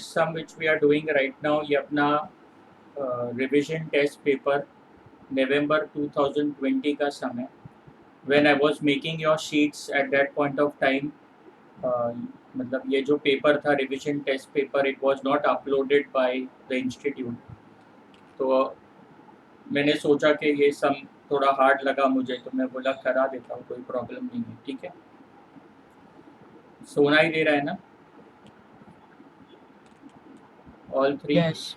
sum which we are doing right now, ये अपना revision test paper नवंबर 2020 का सम है. When I was making your sheets at that point of time, मतलब ये जो पेपर था revision test paper, it was not uploaded by the institute. तो मैंने सोचा कि ये सम थोड़ा हार्ड लगा मुझे, तो मैं बोला करा देता हूँ, कोई प्रॉब्लम नहीं है. ठीक है, सुनाई दे रहा है ना ऑल थ्री? Yes.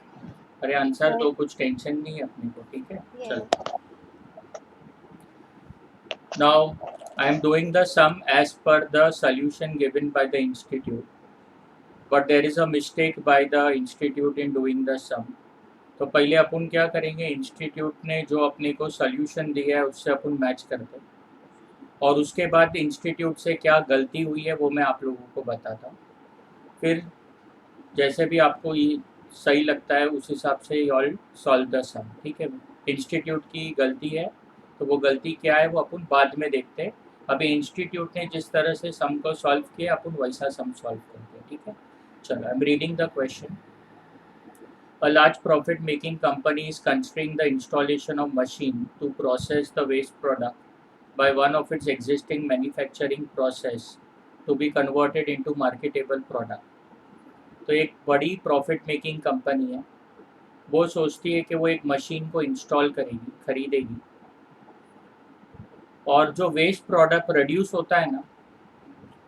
अरे आंसर तो कुछ टेंशन नहीं है अपने को. ठीक है, चलो. Now I am doing the sum as per the solution given by the institute, but there is a mistake by the institute in doing the sum. तो पहले अपन क्या करेंगे, इंस्टीट्यूट ने जो अपने को सोल्यूशन दिया है उससे अपन मैच करते हैं, और उसके बाद इंस्टीट्यूट से क्या गलती हुई है वो मैं आप लोगों को बताता हूँ. फिर जैसे भी आपको ये सही लगता है उस हिसाब से यू ऑल सॉल्व द सम. ठीक है, इंस्टीट्यूट की गलती है तो वो गलती क्या है वो अपन बाद में देखते हैं. अभी इंस्टीट्यूट ने जिस तरह से सम को सॉल्व किया अपन वैसा सम सॉल्व करते हैं. ठीक है, चलो. I am reading the question. A large profit-making company is considering the installation of machine to process the waste product by one of its existing manufacturing process to be converted into marketable product. तो एक बड़ी profit making company है, वो सोचती है कि वो एक मशीन को इंस्टॉल करेगी, खरीदेगी, और जो वेस्ट प्रोडक्ट प्रोड्यूस होता है ना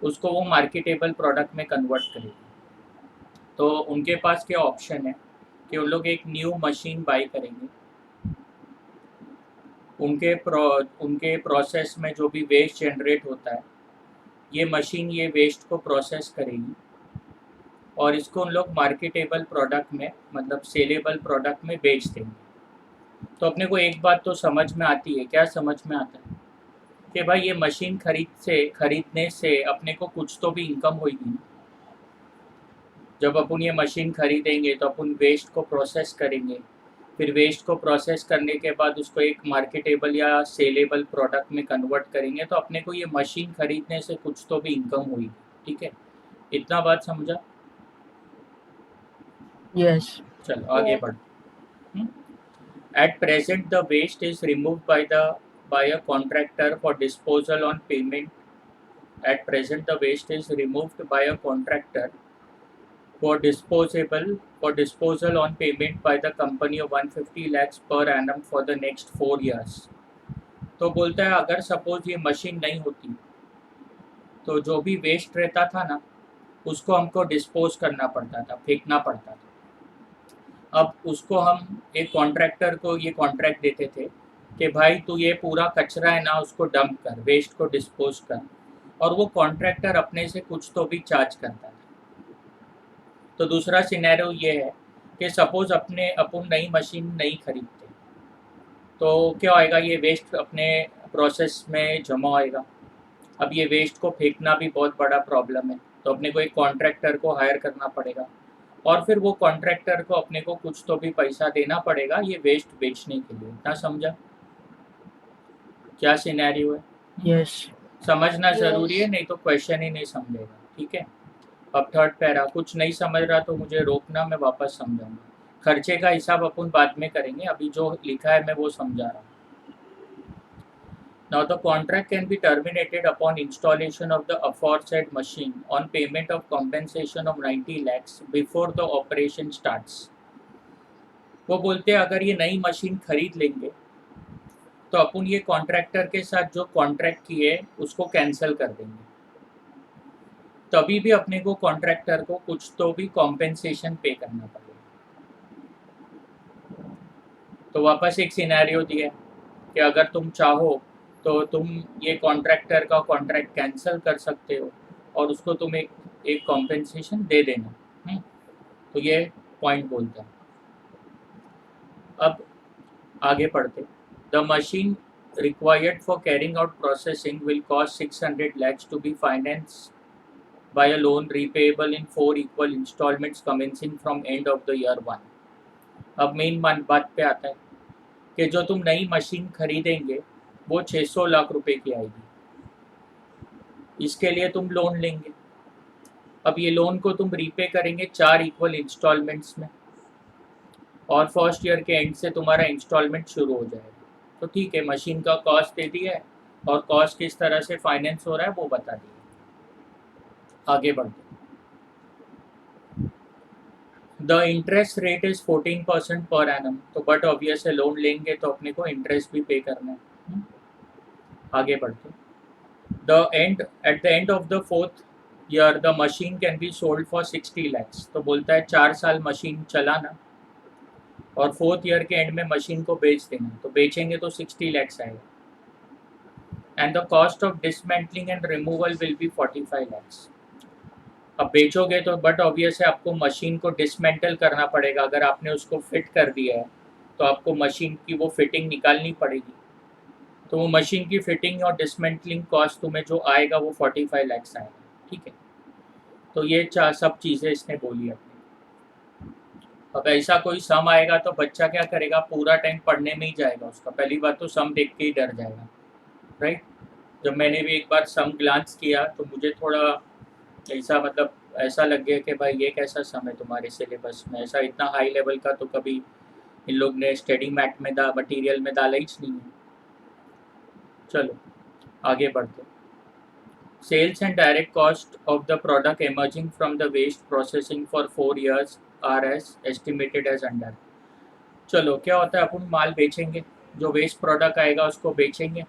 उसको वो मार्केटेबल प्रोडक्ट में कन्वर्ट करेगी. तो उनके पास क्या ऑप्शन है कि उन लोग एक न्यू मशीन बाई करेंगे, उनके प्रोसेस में जो भी वेस्ट जनरेट होता है ये मशीन ये वेस्ट को प्रोसेस करेगी और इसको उन लोग मार्केटेबल प्रोडक्ट में, मतलब सेलेबल प्रोडक्ट में बेच देंगे. तो अपने को एक बात तो समझ में आती है. क्या समझ में आता है कि भाई ये मशीन खरीदने से अपने को कुछ तो भी इनकम होगी. जब अपन ये मशीन खरीदेंगे तो अपन वेस्ट को प्रोसेस करेंगे, फिर वेस्ट को प्रोसेस करने के बाद उसको एक मार्केटेबल या सेलेबल प्रोडक्ट में कन्वर्ट करेंगे, तो अपने को ये मशीन खरीदने से कुछ तो भी इनकम होगी. ठीक है, इतना बात समझा? Yes. चलो आगे बढ़. At present the waste is removed by a contractor for disposal on payment. At present the waste is removed by a contractor for disposal on payment by the company of 150 lakhs per annum for the next 4 years. तो बोलता है अगर suppose ये machine नहीं होती तो जो भी वेस्ट रहता था ना उसको हमको डिस्पोज करना पड़ता था, फेंकना पड़ता था. अब उसको हम एक कॉन्ट्रैक्टर को ये कॉन्ट्रैक्ट देते थे कि भाई तू ये पूरा कचरा है ना उसको डंप कर, वेस्ट को डिस्पोज कर, और वो कॉन्ट्रैक्टर अपने से कुछ तो भी चार्ज करता था. तो दूसरा सिनेरियो ये है कि सपोज अपन नई मशीन नहीं खरीदते तो क्या होएगा, ये वेस्ट अपने प्रोसेस में जमा होएगा. अब ये वेस्ट को फेंकना भी बहुत बड़ा प्रॉब्लम है, तो अपने को एक कॉन्ट्रैक्टर को हायर करना पड़ेगा और फिर वो कॉन्ट्रैक्टर को अपने को कुछ तो भी पैसा देना पड़ेगा ये वेस्ट बेचने के लिए. इतना समझा क्या सिनेरियो है? Yes. समझना जरूरी है, नहीं तो क्वेश्चन ही नहीं समझेगा. ठीक है, अब थर्ड पैरा. कुछ नहीं समझ रहा तो मुझे रोकना, मैं वापस समझाऊंगा. खर्चे का हिसाब अपन बाद में करेंगे, अभी जो लिखा है मैं वो समझा रहा हूँ. Now the contract can be terminated upon installation of the aforesaid machine on payment of compensation of 90 lakhs before the operation starts. वो बोलते हैं अगर ये नई मशीन खरीद लेंगे तो अपन ये कॉन्ट्रैक्टर के साथ जो कॉन्ट्रैक्ट किए उसको कैंसिल कर देंगे. तभी भी अपने को कॉन्ट्रैक्टर को कुछ तो भी कॉम्पेंसेशन पे करना पड़ेगा. तो वापस एक सिनेरियो दिया कि अगर तुम चाहो तो तुम ये कॉन्ट्रैक्टर का कॉन्ट्रैक्ट कैंसिल कर सकते हो और उसको तुम एक कॉम्पेंसेशन दे देना. तो ये पॉइंट बोलता है. अब आगे पढ़ते. The machine required for carrying out processing will cost 600 lakhs to be finance by a loan repayable in 4 equal installments commencing from end of the year 1. अब मेन बात पे आता है कि जो तुम नई मशीन खरीदेंगे वो 600 लाख रुपए की आएगी. इसके लिए तुम लोन लेंगे. अब ये लोन को तुम रीपे करेंगे 4 इक्वल इंस्टॉलमेंट्स में, और फर्स्ट ईयर के एंड से तुम्हारा इंस्टॉलमेंट शुरू हो जाएगा। तो ठीक है, मशीन का कॉस्ट दे दिया है और कॉस्ट किस तरह से फाइनेंस हो रहा है वो बता दिया। आगे बढ़ते, द इंटरेस्ट रेट इज 14% पर एनम। तो बट ऑब्वियस है, लोन लेंगे तो अपने को इंटरेस्ट भी पे करना है। आगे बढ़ते, the end eight the end of the fourth year the machine can be sold for 60 lakhs. तो बोलता है 4 साल मशीन चलाना और फोर्थ ईयर के एंड में मशीन को बेच देना। तो बेचेंगे तो 60 लैक्स आएगा, and the cost of dismantling and removal will be 45 lakhs. अब बेचोगे तो बट ऑब्वियस है आपको मशीन को डिसमेंटल करना पड़ेगा। अगर आपने उसको फिट कर दिया है तो आपको मशीन की वो फिटिंग निकालनी पड़ेगी। तो वो मशीन की फिटिंग और डिसमेंटलिंग कॉस्ट तुम्हें जो आएगा वो 45 लैक्स आएगा। ठीक है, तो ये सब चीज़ें इसने बोली अपनी। अब ऐसा कोई सम आएगा तो बच्चा क्या करेगा, पूरा टाइम पढ़ने में ही जाएगा उसका। पहली बात तो सम देख के ही डर जाएगा, राइट। जब मैंने भी एक बार सम ग्लांस किया तो मुझे थोड़ा ऐसा मतलब ऐसा लग गया कि भाई ये कैसा सम है तुम्हारे सिलेबस में, ऐसा इतना हाई लेवल का तो कभी इन लोग ने स्टडी मैट में मटीरियल में डाला ही नहीं है। चलो आगे बढ़ते, Sales and direct cost of the product emerging from the waste processing for 4 years are as estimated as under। चलो क्या होता है, अपन माल बेचेंगे, जो वेस्ट प्रोडक्ट आएगा उसको बेचेंगे,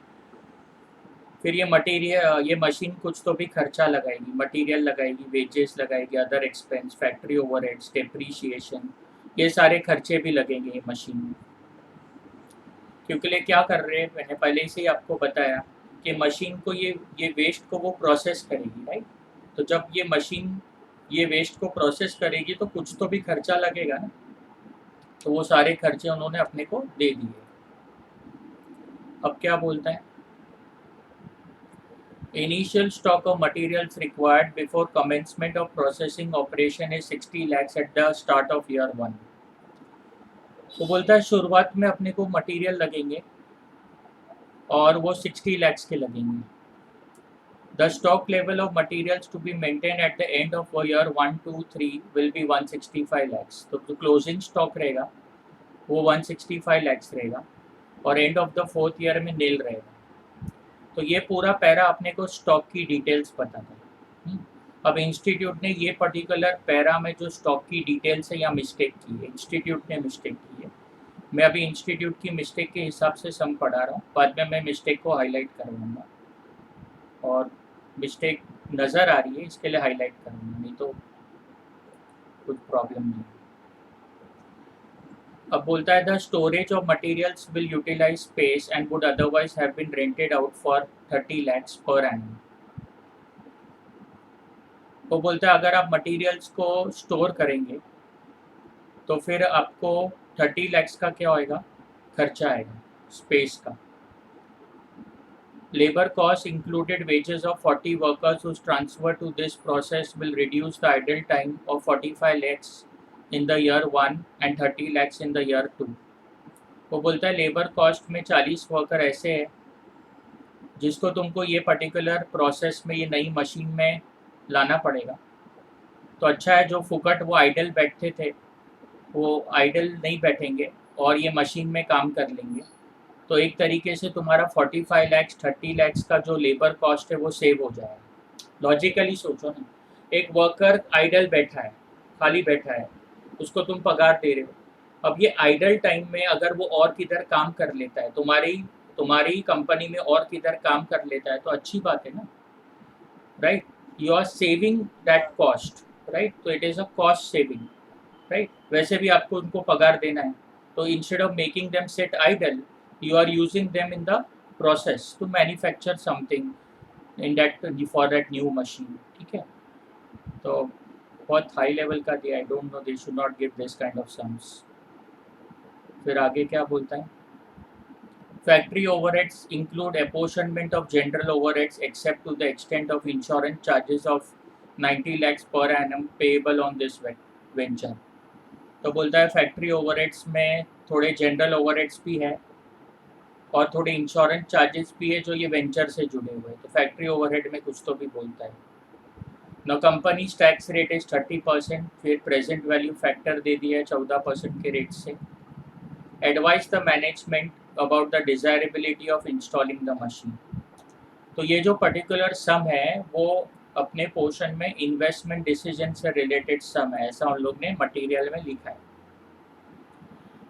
फिर ये मटेरियल ये मशीन कुछ तो भी खर्चा लगाएगी, मटेरियल लगाएगी, वेजेस लगाएगी, other expense, factory overheads, depreciation, ये सारे खर्चे भी लगेंगे ये मशीन में। क्योंकि लिए क्या कर रहे हैं, मैंने पहले से ही आपको बताया कि मशीन को ये वेस्ट को वो प्रोसेस करेगी, राइट। तो जब ये मशीन ये वेस्ट को प्रोसेस करेगी तो कुछ तो भी खर्चा लगेगा ना, तो वो सारे खर्चे उन्होंने अपने को दे दिए। अब क्या बोलता है, initial stock of materials required before commencement of processing operation is 60 lakhs at the start of year 1। तो बोलता है शुरुआत में अपने को मटेरियल लगेंगे और वो 60 लैक्स के लगेंगे। The stock level of materials to be maintained at the end of year 1, 2, 3 will be 165 lakhs। तो जो क्लोजिंग स्टॉक रहेगा वो 165 लैक्स रहेगा और and of the fourth year में नील रहेगा। तो ये पूरा पैरा अपने को स्टॉक की डिटेल्स बताता है। अब इंस्टीट्यूट ने ये पर्टिकुलर पैरा में जो स्टॉक की डिटेल्स है या मिस्टेक की है, इंस्टीट्यूट ने मिस्टेक की है। मैं अभी इंस्टीट्यूट की मिस्टेक के हिसाब से सम पढ़ा रहा हूँ, बाद में मैं मिस्टेक को हाईलाइट करवाऊँगा और मिस्टेक नज़र आ रही है इसके लिए हाईलाइट करूँगा, नहीं तो कुछ प्रॉब्लम नहीं। अब बोलता है the storage of materials will utilise space and would otherwise have been rented out for 30 lakhs per annum. वो बोलता है अगर आप मटेरियल्स को स्टोर करेंगे तो फिर आपको 30 लैक्स का क्या होएगा, खर्चा आएगा स्पेस का। Labor costs included wages of 40 workers whose transfer to this process will reduce the idle time of 45 lakhs in the year 1 and 30 lakhs in the year 2। वो बोलता है लेबर कॉस्ट में 40 वर्कर ऐसे है जिसको तुमको ये पर्टिकुलर प्रोसेस में ये नई मशीन में लाना पड़ेगा। तो अच्छा है जो फुकट वो आइडल बैठते थे वो आइडल नहीं बैठेंगे और ये मशीन में काम कर लेंगे। तो एक तरीके से तुम्हारा 45 लैक्स 30 लैक्स का जो लेबर कॉस्ट है वो सेव हो जाएगा। लॉजिकली सोचो ना, एक वर्कर आइडल बैठा है, खाली बैठा है, उसको तुम पगार दे रहे हो। अब ये आइडल टाइम में अगर वो और किधर काम कर लेता है, तुम्हारी कंपनी में और किधर काम कर लेता है तो अच्छी बात है ना, right. You are saving that cost, right. तो it is a cost saving, right. वैसे भी आपको उनको पगार देना है, तो instead of making them set idle you are using them in the process to manufacture something in that for that new machine। ठीक है, तो बहुत हाई लेवल का दिया, I don't know, they should not give this kind of sums. फिर आगे क्या बोलता है, factory overheads include apportionment of general overheads except to the extent of insurance charges of 90 lakhs पर annum payable on this venture. तो बोलता है factory overheads में थोड़े जनरल ओवरहेड्स भी है और थोड़े इंश्योरेंस चार्जेस भी है जो ये वेंचर से जुड़े हुए हैं। तो फैक्ट्री ओवरहेड में कुछ तो भी बोलता है। न कंपनी टैक्स रेट इज 30%, फिर प्रेजेंट वैल्यू फैक्टर दे दिया है 14% के रेट से। Advise the management about the desirability of installing the machine. तो ये जो पर्टिकुलर सम है वो अपने पोर्शन में इन्वेस्टमेंट डिसीजन से रिलेटेड सम है, ऐसा उन लोग ने मटेरियल में लिखा है।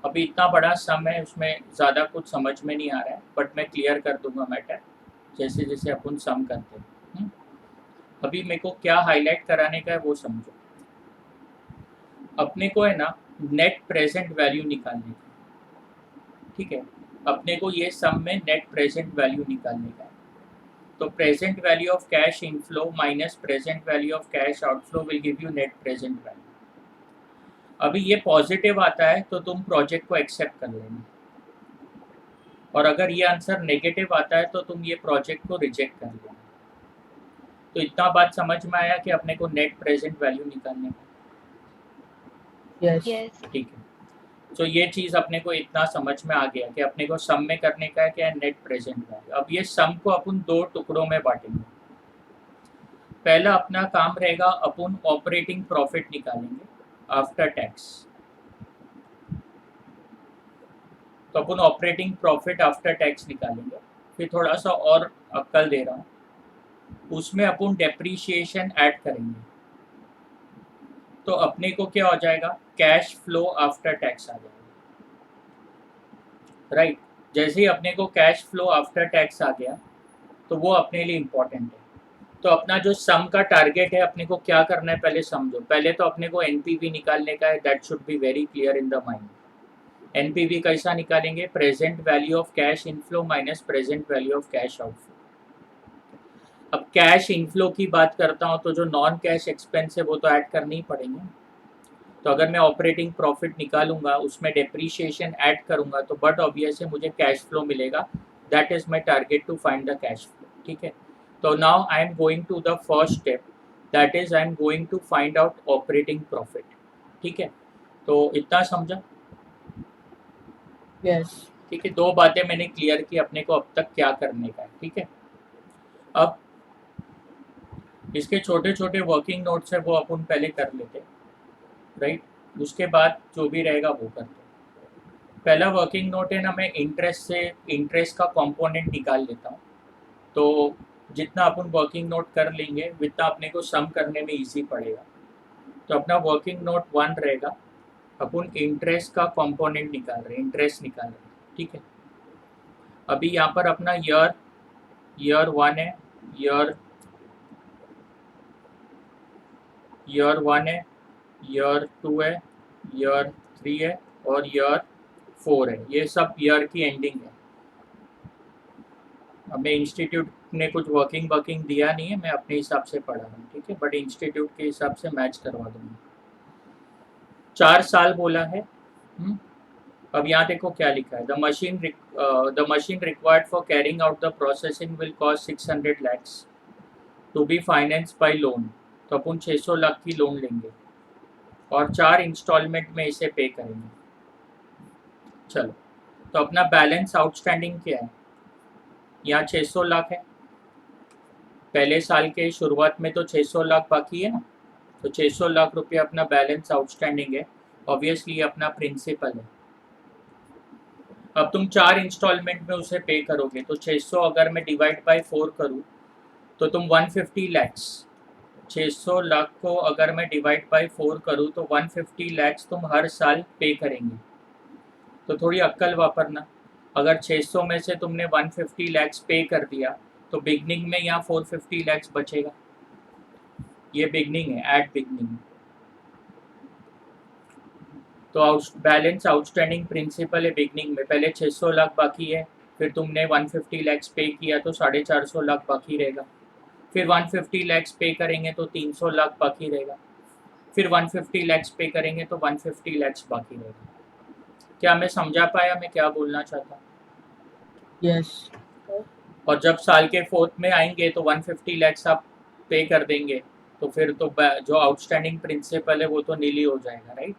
अभी इतना बड़ा सम है, उसमें ज़्यादा कुछ समझ में नहीं आ रहा है, बट मैं क्लियर कर दूंगा मैटर जैसे जैसे अपन सम करते हैं। अभी मेरे को क्या हाईलाइट कराने का है वो समझो। अपने को है ना नेट प्रेजेंट वैल्यू निकालने का, ठीक है। अपने को ये सम में नेट प्रेजेंट वैल्यू निकालने का है। तो present value of cash inflow minus present value of cash outflow will give you net present value. अभी ये पॉजिटिव आता है तो तुम प्रोजेक्ट को एक्सेप्ट कर लेना, और अगर ये आंसर नेगेटिव आता है तो तुम ये प्रोजेक्ट को रिजेक्ट कर लेना। तो इतना बात समझ में आया कि अपने को नेट प्रेजेंट वैल्यू निकालने का। यस ठीक है, तो ये चीज़ अपने को इतना समझ में आ गया कि अपने को सम में करने का है क्या है, नेट प्रेजेंट वैल्यू। अब ये सम को अपन दो टुकड़ों में बांटेंगे। पहला अपना काम रहेगा अपन ऑपरेटिंग प्रॉफिट निकालेंगे आफ्टर टैक्स। तो अपन ऑपरेटिंग प्रॉफिट आफ्टर टैक्स निकालेंगे। फिर थोड़ा सा और अक्कल दे रहा हूँ, उसमें अपन डेप्रीशिएशन ऐड करेंगे। तो अपने को क्या हो जाएगा, कैश फ्लो आफ्टर टैक्स आ जाएगा, राइट। जैसे ही अपने को कैश फ्लो आफ्टर टैक्स आ गया तो वो अपने लिए इम्पोर्टेंट है। तो अपना जो सम का टारगेट है, अपने को क्या करना है पहले समझो। पहले तो अपने को एनपीवी निकालने का है, that should be very clear in the mind. NPV कैसा निकालेंगे, present value of cash inflow minus present value of cash outflow. अब कैश इनफ्लो की बात करता हूँ तो जो नॉन कैश एक्सपेंस है वो तो ऐड करने ही पड़ेंगे। तो अगर मैं ऑपरेटिंग प्रॉफिट निकालूंगा उसमें डेप्रीशिएशन ऐड करूंगा तो बट ऑब्वियस है मुझे कैश फ्लो मिलेगा। That is my target to find the cash flow, ठीक है। तो now I am going to the first step, that is I am going to find out operating profit, ठीक है। तो इतना समझा, यस ठीक है। दो बातें मैंने क्लियर की अपने को अब तक क्या करने का है, ठीक है। अब इसके छोटे छोटे वर्किंग नोट्स है वो अपन पहले कर लेते, राइट। उसके बाद जो भी रहेगा वो करते। पहला वर्किंग नोट है ना, मैं इंटरेस्ट का कंपोनेंट निकाल लेता हूँ। तो जितना अपन वर्किंग नोट कर लेंगे उतना अपने को सम करने में इजी पड़ेगा। तो अपना वर्किंग नोट 1 रहेगा, अपन इंटरेस्ट का कंपोनेंट निकाल रहे हैं, इंटरेस्ट निकाल रहे हैं, ठीक है। अभी यहाँ पर अपना ईयर 1 है, ईयर 1 है, ईयर 2 है, ईयर 3 है और ईयर 4 है। ये सब ईयर की एंडिंग है। हमें इंस्टीट्यूट ने कुछ वर्किंग दिया नहीं है, मैं अपने हिसाब से पढ़ा रहा हूँ, ठीक है। बट इंस्टीट्यूट के हिसाब से मैच करवा दूंगा। 4 साल बोला है। अब यहाँ देखो क्या लिखा है, the machine required for carrying out the processing will cost 600 lakhs to be finance by loan. तो अपन 600 लाख की लोन लेंगे और 4 इंस्टॉलमेंट में इसे पे करेंगे। चलो, तो अपना बैलेंस आउटस्टैंडिंग क्या है, यहाँ 600 लाख है। पहले साल के शुरुआत में तो 600 लाख बाकी है ना, तो 600 लाख रुपये अपना बैलेंस आउटस्टैंडिंग है। ऑब्वियसली अपना प्रिंसिपल है। अब तुम 4 इंस्टॉलमेंट में उसे पे करोगे तो 600 अगर मैं डिवाइड बाय 4 करूँ तो तुम 150 लैक्स, 600 लाख को अगर मैं डिवाइड बाय 4 करूँ तो 150 लैक्स तुम हर साल पे करेंगे। तो थोड़ी अक्कल वापरना। अगर 600 में से तुमने 150 लैक्स पे कर दिया तो बिगनिंग में यहाँ 450 लैक्स बचेगा। ये बिगनिंग है, एट बिगनिंग। तो बैलेंस आउटस्टैंडिंग प्रिंसिपल है बिगनिंग में, पहले 600 लाख बाकी है, फिर तुमने 150 लैक्स पे किया तो 450 लाख बाकी रहेगा। फिर 150 लैक्स पे करेंगे तो 300 लाख बाकी रहेगा। फिर 150 लैक्स पे करेंगे तो 150 लैक्स बाकी रहेगा। क्या मैं समझा पाया मैं क्या बोलना चाहता हूँ? यस और जब साल के 4th में आएंगे तो 150 लैक्स आप पे कर देंगे तो फिर तो जो आउटस्टैंडिंग प्रिंसिपल है वो तो नीली हो जाएगा, right.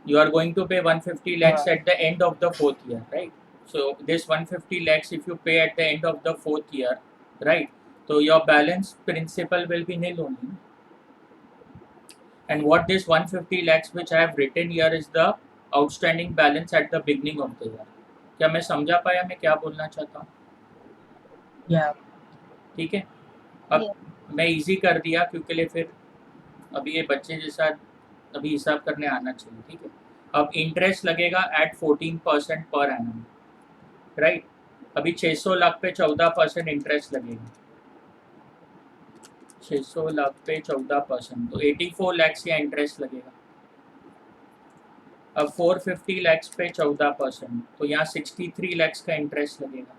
You are going to pay 150 lakhs at the end of the 4th year, right? So this 150 lakhs if you pay at the end of the 4th year, right, So your balance principal will be nil only. And what this 150 lakhs which I have written here is the outstanding balance at the beginning of the year. क्या मैं समझा पाया मैं क्या बोलना चाहता हूँ? Yeah. ठीक है, अब मैं इजी कर दिया क्योंकि फिर अभी ये बच्चे जैसा अभी हिसाब करने आना चाहिए. ठीक है, अब इंटरेस्ट लगेगा एट 14% पर एनम, राइट. अभी 600 लाख पे 14% इंटरेस्ट लगेगा. 600 लाख पे 14%, तो 84 लैक्स का इंटरेस्ट लगेगा. अब 450 लैक्स पे 14%, तो यहाँ 63 लैक्स का इंटरेस्ट लगेगा.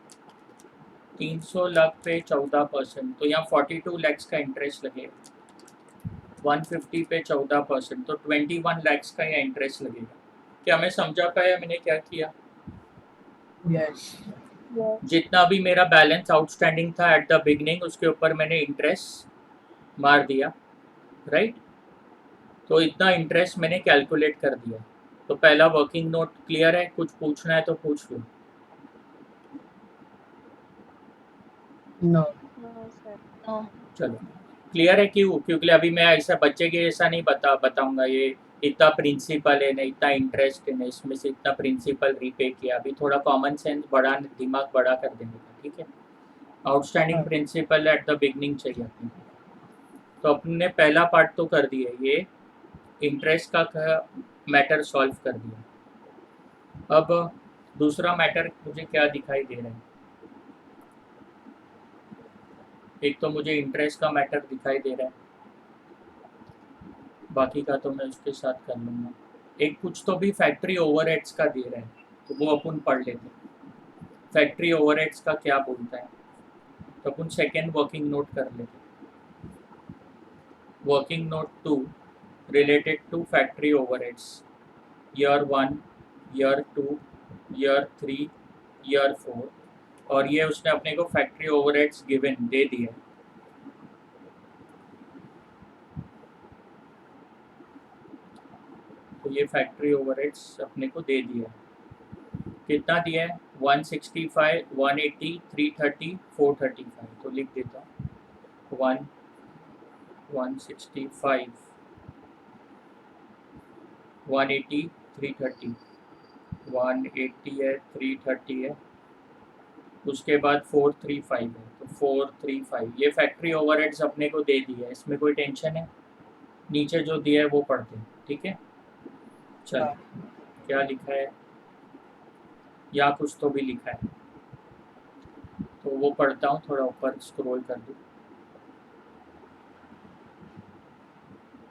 300 लाख पे 14%, तो यहाँ 42 लैक्स का इंटरेस्ट लगेगा. 150 पे 14%, तो 21 लैक्स का यहाँ इंटरेस्ट लगेगा. क्या मैं समझा पाया मैंने क्या किया? Yes. जितना भी मेरा बैलेंस आउटस्टैंडिंग था एट द बिगनिंग उसके ऊपर मैंने इंटरेस्ट मार दिया, राइट. तो इतना इंटरेस्ट मैंने कैलकुलेट कर दिया. तो पहला वर्किंग नोट क्लियर है? कुछ पूछना है तो पूछ लो. No. चलो क्लियर है. क्यों? क्योंकि अभी मैं ऐसा बच्चे के जैसा नहीं बताऊंगा ये इतना प्रिंसिपल है ना, इतना इंटरेस्ट है ना, इसमें से इतना प्रिंसिपल रीपे किया. अभी थोड़ा कॉमन सेंस बढ़ा, दिमाग बड़ा कर देंगे. ठीक है, outstanding principal at the beginning चाहिए अपने. तो अपने पहला पार्ट तो कर दिए, ये इंटरेस्ट का मैटर सॉल्व कर दिया. अब दूसरा मैटर मुझे क्या दिखाई दे रहा है? एक तो मुझे इंटरेस्ट का मैटर दिखाई दे रहा है, बाकी का तो मैं उसके साथ कर लूँगा. एक कुछ तो भी फैक्ट्री ओवरहेड्स का दे रहा है, तो वो अपन पढ़ लेते हैं. फैक्ट्री ओवरहेड्स का क्या बोलता है, तो अपन सेकेंड वर्किंग नोट कर लेते हैं. Working note 2 related to factory overheads, year 1, year 2, year 3, year 4. और ये उसने अपने को फैक्ट्री ओवरहेड्स गिवन दे दिया. तो ये फैक्ट्री ओवरहेड्स अपने को दे दिया. कितना दिया है? 165, 180, 330, 435. तो लिख देता हूँ 165, 180, 330, 180 है, 330 है, उसके बाद 435 है. तो 435 ये फैक्ट्री ओवरहेड्स अपने को दे दिया है. इसमें कोई टेंशन है? नीचे जो दिया है वो पढ़ते हैं. ठीक है, चलो क्या लिखा है या कुछ तो भी लिखा है, तो वो पढ़ता हूँ. थोड़ा ऊपर स्क्रॉल कर दूँ,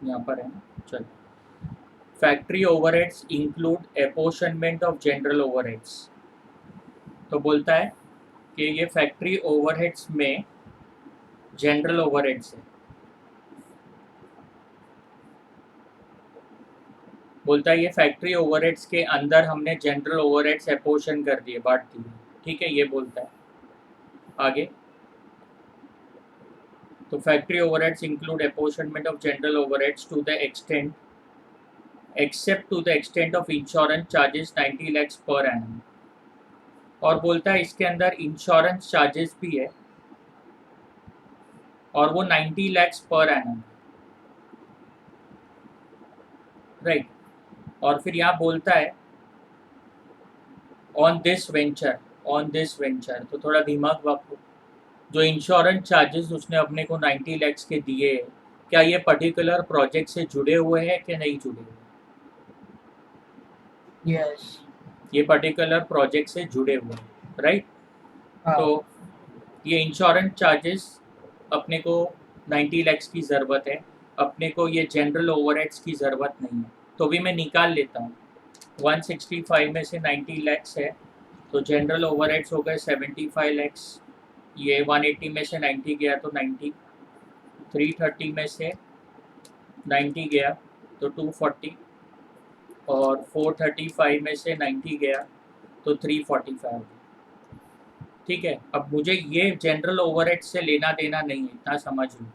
यहाँ पर है ना. चलो, factory overheads include apportionment of general overheads. तो बोलता है कि ये फैक्ट्री ओवरहेड्स में जनरल ओवरहेड्स है. बोलता है ये फैक्ट्री ओवरहेड्स के अंदर हमने जनरल ओवरहेड्स एपोर्शन कर दिए, बांट दिए. ठीक है, ये बोलता है. आगे तो factory overheads include apportionment of general overheads to the extent except to the extent of insurance charges 90 lakhs पर एनम. और बोलता है इसके अंदर इंश्योरेंस चार्जेस भी है और वो 90 lakhs पर एनम, राइट. और फिर यहाँ बोलता है ऑन दिस वेंचर. तो थोड़ा दिमाग वापरो. जो इंश्योरेंस चार्जेस उसने अपने को 90 lakhs के दिए, क्या ये पर्टिकुलर प्रोजेक्ट से जुड़े हुए हैं कि नहीं जुड़े हुए? Yes. ये पर्टिकुलर प्रोजेक्ट से जुड़े हुए हैं, राइट. तो ये इंश्योरेंस चार्जेस अपने को 90 lakhs की ज़रूरत है, अपने को ये जनरल ओवरहेड्स की ज़रूरत नहीं है. तो भी मैं निकाल लेता हूँ. 165 में से 90 lakhs है, तो जनरल ओवरहेड्स हो गए 75 lakhs. ये 180 में से 90 गया तो 90, 330 में से 90 गया तो 240, और 435 में से 90 गया तो 345. ठीक है, अब मुझे ये जनरल ओवरहेड से लेना देना नहीं है, इतना समझ लो.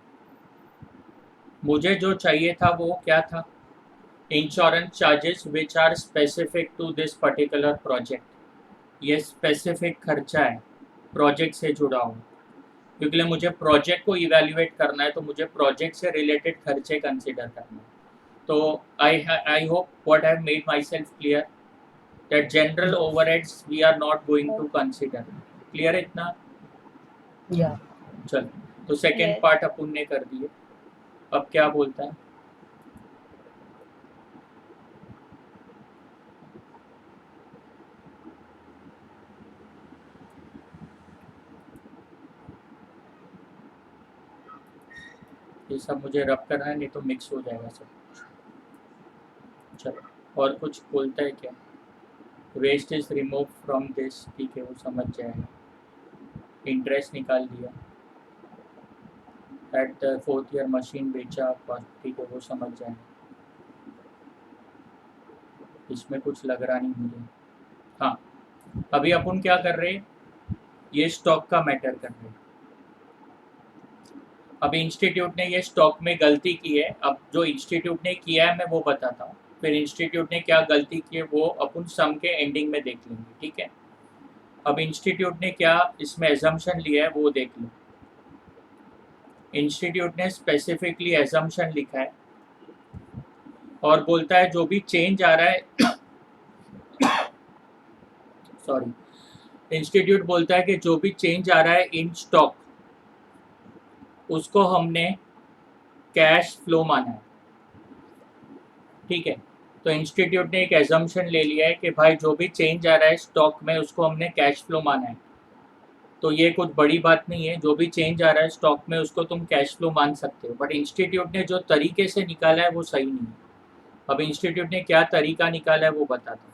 मुझे जो चाहिए था वो क्या था? Insurance charges which are specific to this particular project. ये स्पेसिफिक खर्चा है, प्रोजेक्ट से जुड़ा हुआ. क्योंकि मुझे प्रोजेक्ट को इवेल्युएट करना है, तो मुझे प्रोजेक्ट से रिलेटेड खर्चे कंसिडर करना है. तो I hope what I have made myself clear that general Yes. Overheads we are not going to consider. Clear है इतना? Yeah. चलो, तो सेकेंड Yes. पार्ट अपन ने कर दिए. अब क्या बोलता है? ये सब मुझे रब करना है, नहीं तो मिक्स हो जाएगा सब कुछ. चलो, और कुछ बोलता है क्या? Waste is remove from this, ठीक है, वो समझ जाएगा. इंटरेस्ट निकाल दिया. At the fourth year machine बेचा, ठीक है, वो समझ जाएगा. इसमें कुछ लग रहा नहीं मुझे. हाँ, अभी अपन क्या कर रहे हैं? ये स्टॉक का मैटर कर रहे हैं. अभी इंस्टीट्यूट ने ये स्टॉक में गलती की है. अब जो इंस्टीट्यूट ने किया है मैं वो बताता हूँ, फिर इंस्टीट्यूट ने क्या गलती की है वो अपन सम के एंडिंग में देख लेंगे, ठीक है. अब इंस्टीट्यूट ने क्या इसमें एजम्पशन लिया है वो देख लो. इंस्टीट्यूट ने स्पेसिफिकली एजम्पशन लिखा है और बोलता है जो भी चेंज आ रहा है सॉरी, इंस्टीट्यूट बोलता है कि जो भी चेंज आ रहा है इन स्टॉक उसको हमने कैश फ्लो माना है, ठीक है. तो इंस्टीट्यूट ने एक एजम्पशन ले लिया है कि भाई जो भी चेंज आ रहा है स्टॉक में उसको हमने कैश फ्लो माना है. तो ये कुछ बड़ी बात नहीं है, जो भी चेंज आ रहा है स्टॉक में उसको तुम कैश फ्लो मान सकते हो. बट इंस्टीट्यूट ने जो तरीके से निकाला है वो सही नहीं है. अब इंस्टीट्यूट ने क्या तरीका निकाला है वो बताता हूँ.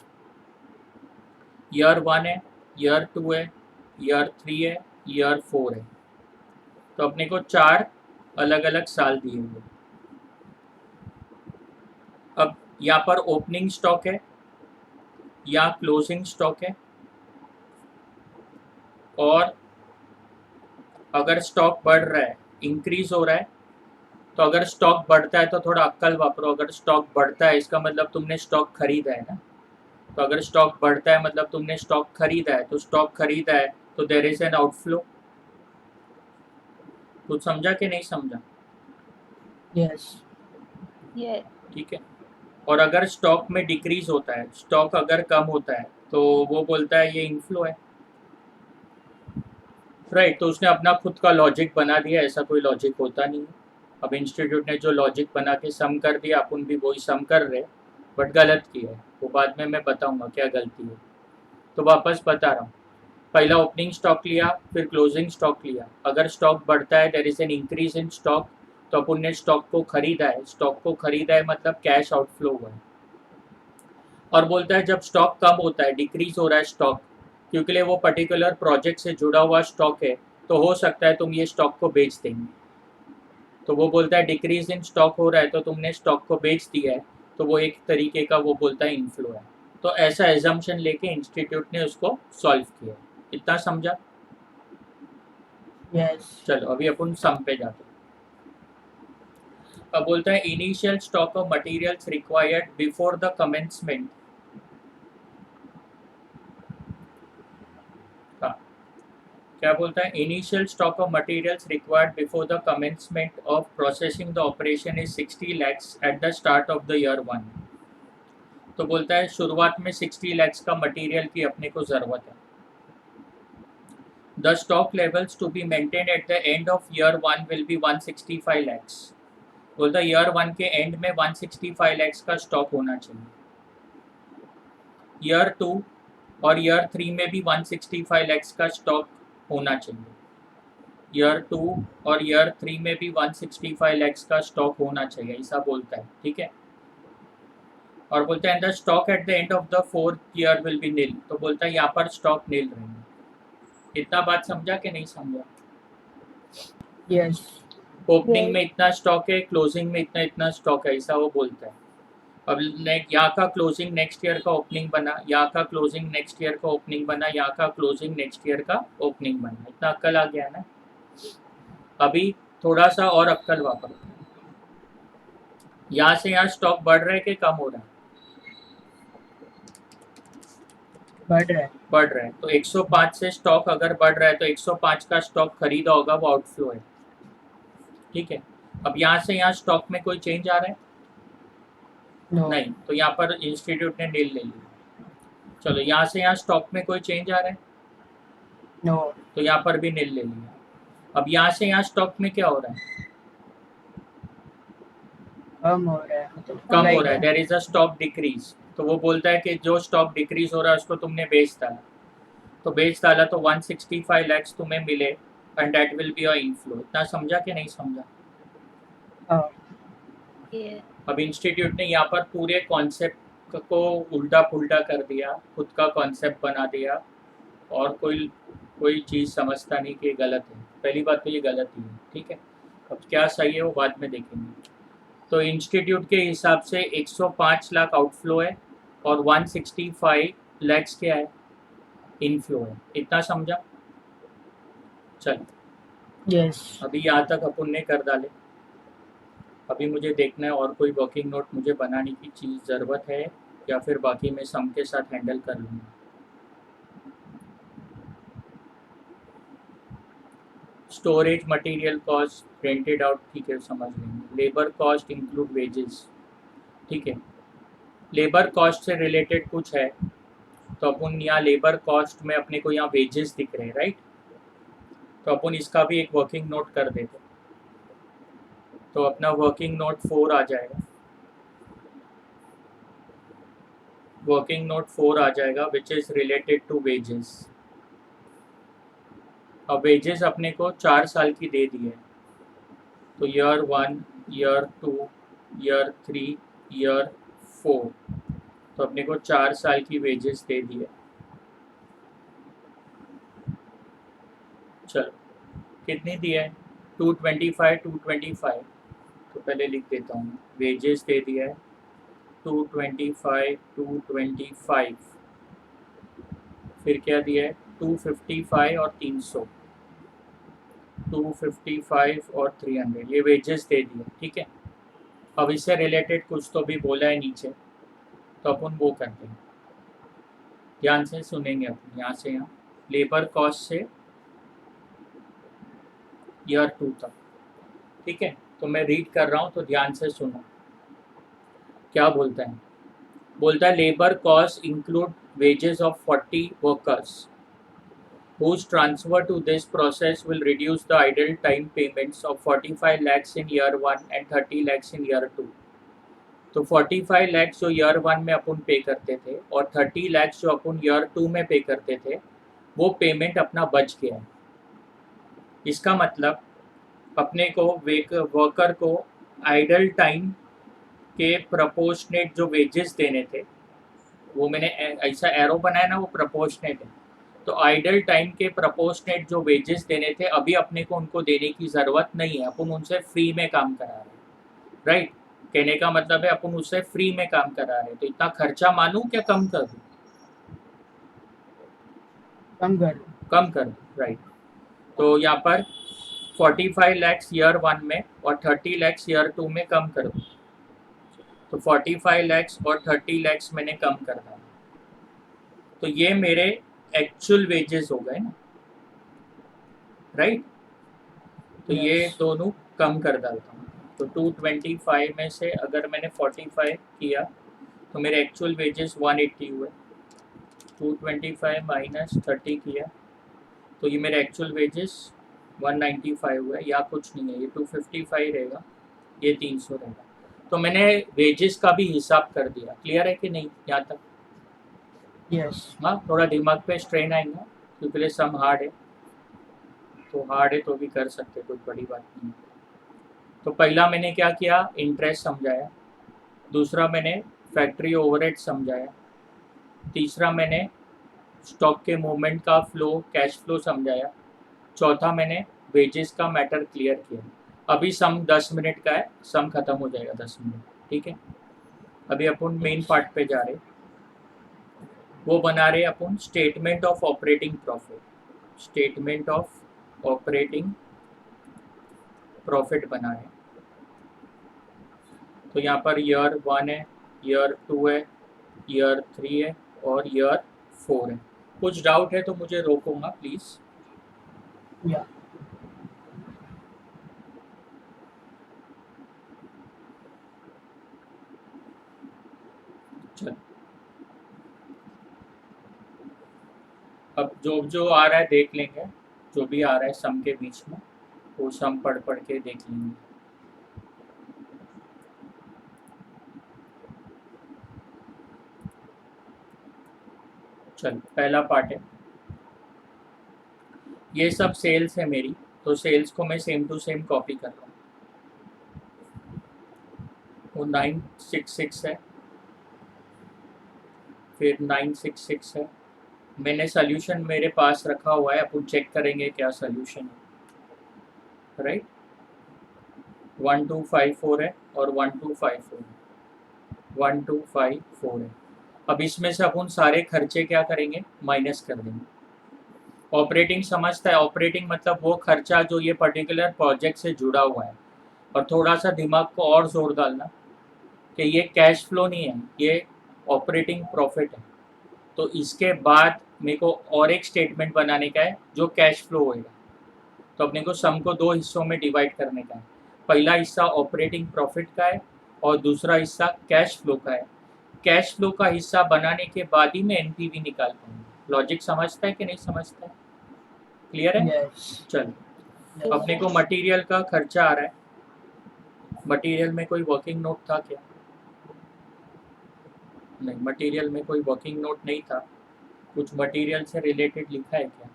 ईयर 1 है, ईयर 2 है, ईयर 3 है, ईयर 4 है. तो अपने को 4 अलग अलग साल दिए हुए. अब यहाँ पर ओपनिंग स्टॉक है या क्लोजिंग स्टॉक है, और अगर स्टॉक बढ़ रहा है, इंक्रीज हो रहा है, तो अगर स्टॉक बढ़ता है तो थोड़ा अक्कल वापरो. अगर स्टॉक बढ़ता है इसका मतलब तुमने स्टॉक खरीदा है ना. तो अगर स्टॉक बढ़ता है मतलब तुमने स्टॉक खरीदा है, तो स्टॉक खरीदा है तो देयर इज एन आउटफ्लो. कुछ समझा कि नहीं समझा? Yes. Yes. ठीक है. और अगर स्टॉक में डिक्रीज होता है, स्टॉक अगर कम होता है, तो वो बोलता है ये इनफ्लो है, राइट. तो उसने अपना खुद का लॉजिक बना दिया, ऐसा कोई लॉजिक होता नहीं है. अब इंस्टीट्यूट ने जो लॉजिक बना के सम कर दिया, अपन भी वही सम कर रहे, बट गलत किया है. वो बाद में मैं बताऊंगा क्या गलती है. तो वापस बता रहा हूँ. पहला ओपनिंग स्टॉक लिया, फिर क्लोजिंग स्टॉक लिया. अगर स्टॉक बढ़ता है, there is an increase in stock, तो अपन ने स्टॉक को खरीदा है. स्टॉक को खरीदा है मतलब कैश आउटफ्लो हुआ है. और बोलता है जब स्टॉक कम होता है, डिक्रीज हो रहा है स्टॉक, क्योंकि वो पर्टिकुलर प्रोजेक्ट से जुड़ा हुआ स्टॉक है, तो हो सकता है तुम ये स्टॉक को बेच देंगे. तो वो बोलता है डिक्रीज इन स्टॉक हो रहा है तो तुमने स्टॉक को बेच दिया है, तो वो एक तरीके का वो बोलता है इनफ्लो है. तो ऐसा एजम्पशन लेके इंस्टीट्यूट ने उसको सॉल्व किया. इतना समझा? Yes. चलो, अभी अपन सम पे जाते हैं. अब बोलता है initial stock of materials required before the commencement. क्या बोलता है? Initial stock of materials required before the commencement of processing the operation is 60 lakhs at the start of the year 1. तो बोलता है शुरुआत में 60 lakhs का मटेरियल की अपने को ज़रूरत है. The stock levels to be maintain at the end of year 1 will be 165 lakhs. बोलता है ईयर 1 के एंड में 165 lakhs का स्टॉक होना चाहिए. ईयर 2 और ईयर 3 में भी 165 lakhs का स्टॉक होना चाहिए. ईयर 2 और ईयर 3 में भी 165 lakhs का स्टॉक होना चाहिए, ऐसा बोलता है, ठीक है. और बोलता है the stock at the end of the 4th year will be nil. तो बोलता है यहाँ पर स्टॉक नील रहेंगे. इतना बात समझा कि नहीं समझा? Yes. Opening Yes. में इतना स्टॉक है, क्लोजिंग में इतना इतना स्टॉक है, ऐसा वो बोलता है. अब यहाँ का क्लोजिंग नेक्स्ट ईयर का ओपनिंग बना, यहाँ का क्लोजिंग नेक्स्ट ईयर का ओपनिंग बना, यहाँ का क्लोजिंग नेक्स्ट ईयर का ओपनिंग बना. इतना अक्कल आ गया ना. अभी थोड़ा सा और अक्कल वापरो. यहाँ से यहाँ स्टॉक बढ़ रहा है कि कम हो रहा है? बढ़ रहा है। बढ़ रहा है, तो 105 से स्टॉक अगर बढ़ रहा है तो 105 का स्टॉक खरीदा होगा, वो आउटफ्लो है। ठीक है, अब यहाँ से यहाँ स्टॉक में कोई चेंज आ रहा है? नो। नहीं, तो यहाँ पर इंस्टीट्यूट ने नील ले लिया। चलो, यहाँ से यहाँ स्टॉक में कोई चेंज आ रहा है? नो। तो यहाँ पर भी नील ले लिया। अब यहाँ से यहाँ स्टॉक में क्या हो रहा है? कम हो रहा है, मतलब कम हो लाइक रहा है, there is a stock decrease. तो वो बोलता है कि जो स्टॉक डिक्रीज हो रहा है उसको तुमने बेच डाला, तो बेच डाला तो 165 लैक्स तुम्हें मिले, and that will be a inflow. इतना समझा कि नहीं समझा? हाँ। अब इंस्टीट्यूट ने यहाँ पर पूरे कॉन्सेप्ट को उल्टा पुल्टा कर दिया, खुद का कॉन्सेप्ट बना दिया, और कोई चीज़ समझता नहीं कि ये गलत है। पहली बात तो ये गलत ही है, ठीक है। अब क्या सही है वो बाद में देखेंगे। तो इंस्टीट्यूट के हिसाब से 105 लाख आउटफ्लो है और 165 लैक्स क्या है? इनफ्लो है। इतना समझा? चल, यस। अभी यहाँ तक अपन ने कर डाले। अभी मुझे देखना है और कोई वर्किंग नोट मुझे बनाने की चीज़ ज़रूरत है, या फिर बाकी मैं सम के साथ हैंडल कर लूँगा। Storage material cost rented out, ठीक है, समझ लेंगे। लेबर कॉस्ट इंक्लूड वेजेस, ठीक है। लेबर कॉस्ट से रिलेटेड कुछ है तो अपन यहाँ लेबर कॉस्ट में अपने को यहाँ वेजेस दिख रहे हैं, राइट। तो अपन इसका भी एक वर्किंग नोट कर देते, तो अपना वर्किंग नोट 4 आ जाएगा। वर्किंग नोट 4 आ जाएगा which is related to wages. अब वेजेस अपने को 4 साल की दे दी है, तो ईयर 1, ईयर 2, ईयर 3, ईयर 4, तो अपने को 4 साल की वेजेस दे दी है। चलो, कितनी दी है? 225, 225। तो पहले लिख देता हूँ, वेजेस दे दिया है 225, 225। फिर क्या दिया है? 255 और 300, 255 और 300, ये वेजेस दे दिए, ठीक है। अब इससे रिलेटेड कुछ तो भी बोला है नीचे, तो अपन वो करते हैं, ध्यान से सुनेंगे अपन। यहाँ से यहाँ लेबर कॉस्ट से ईयर 2 तक, ठीक है। तो मैं रीड कर रहा हूँ, तो ध्यान से सुनो क्या बोलता है। बोलता है labour cost include wages of 40 workers whose transfer to this process will reduce the idle time payments of 45 lakhs in year 1 and 30 lakhs in year 2। तो 45 lakhs जो ईयर 1 में अपन पे करते थे और 30 lakhs जो अपन ईयर 2 में पे करते थे, वो पेमेंट अपना बच गया है। इसका मतलब अपने को वर्कर को आइडल टाइम के प्रपोर्शनेट जो वेजेस देने थे, वो मैंने ऐसा एरो बनाया ना, वो प्रपोर्शनेट है। तो आइडल टाइम के प्रपोर्शनेट जो वेजेस देने थे, अभी अपने को उनको देने की ज़रूरत नहीं है, अपन उनसे फ्री में काम करा रहे हैं, राइट। कहने का मतलब है अपन उससे फ्री में काम करा रहे हैं, तो इतना खर्चा मानूं क्या कम कर दूं? कम कर दो। कम कर दूं, राइट। तो यहाँ पर 45 लैक्स ईयर 1 में और 30 लैक्स ईयर 2 में कम कर दूं, तो 45 लैक्स और 30 लैक्स मैंने कम कर दिया, तो ये मेरे एक्चुअल वेजेस हो गए ना, राइट। तो ये यस। दोनों कम कर डालता हूँ, तो 225 में से अगर मैंने 45 किया तो मेरे एक्चुअल वेजेस 180 हुए। 225 माइनस 30 किया तो ये मेरे एक्चुअल वेजेस 195 हुए, या कुछ नहीं है, ये 255 रहेगा, ये 300 रहेगा। तो मैंने वेजेस का भी हिसाब कर दिया। क्लियर है कि नहीं यहाँ तक? यस। हाँ, थोड़ा दिमाग पे स्ट्रेन आएगा क्योंकि सम हार्ड है, तो हार्ड है तो भी कर सकते, कुछ बड़ी बात नहीं है। तो पहला मैंने क्या किया, इंटरेस्ट समझाया। दूसरा मैंने फैक्ट्री ओवरहेड समझाया। तीसरा मैंने स्टॉक के मूवमेंट का फ्लो, कैश फ्लो समझाया। चौथा मैंने वेजेस का मैटर क्लियर किया। अभी सम 10 मिनट का है, सम खत्म हो जाएगा 10 मिनट, ठीक है। अभी अपन मेन पार्ट पे जा रहे, वो बना रहे अपन statement of operating profit. Statement of operating profit बना रहे। तो यहाँ पर ईयर 1 है, ईयर 2 है, ईयर 3 है और ईयर 4 है। कुछ डाउट है तो मुझे रोकूंगा प्लीज। Yeah. चल, अब जो जो आ रहा है देख लेंगे, जो भी आ रहा है सम के बीच में वो सम पढ़ पढ़ के देख लेंगे। चल, पहला पार्ट है, ये सब सेल्स है मेरी, तो सेल्स को मैं सेम टू सेम कॉपी कर रहा हूँ। वो 966 है, फिर 966 है। मैंने सोल्यूशन मेरे पास रखा हुआ है, अपन चेक करेंगे क्या सोल्यूशन है, राइट। 1254 है और 1254 है, 1254 है। अब इसमें से अपन सारे खर्चे क्या करेंगे, माइनस कर देंगे। ऑपरेटिंग समझता है, ऑपरेटिंग मतलब वो खर्चा जो ये पर्टिकुलर प्रोजेक्ट से जुड़ा हुआ है। और थोड़ा सा दिमाग को और जोर डालना कि ये कैश फ्लो नहीं है, ये ऑपरेटिंग प्रॉफिट है। तो इसके बाद मेरे को और एक स्टेटमेंट बनाने का है जो कैश फ्लो होएगा। तो अपने को सम को दो हिस्सों में डिवाइड करने का है। पहला हिस्सा ऑपरेटिंग प्रॉफिट का है और दूसरा हिस्सा कैश फ्लो का है। कैश फ्लो का हिस्सा बनाने के बाद ही मैं एनपीवी निकाल पाऊंगा। लॉजिक समझता है कि नहीं समझता है? क्लियर है? Yes. चल, Yes. अपने को मटेरियल का खर्चा आ रहा है। मटेरियल में कोई वर्किंग नोट था क्या? नहीं, मटेरियल में कोई वर्किंग नोट नहीं था। कुछ मटेरियल से रिलेटेड लिखा है क्या?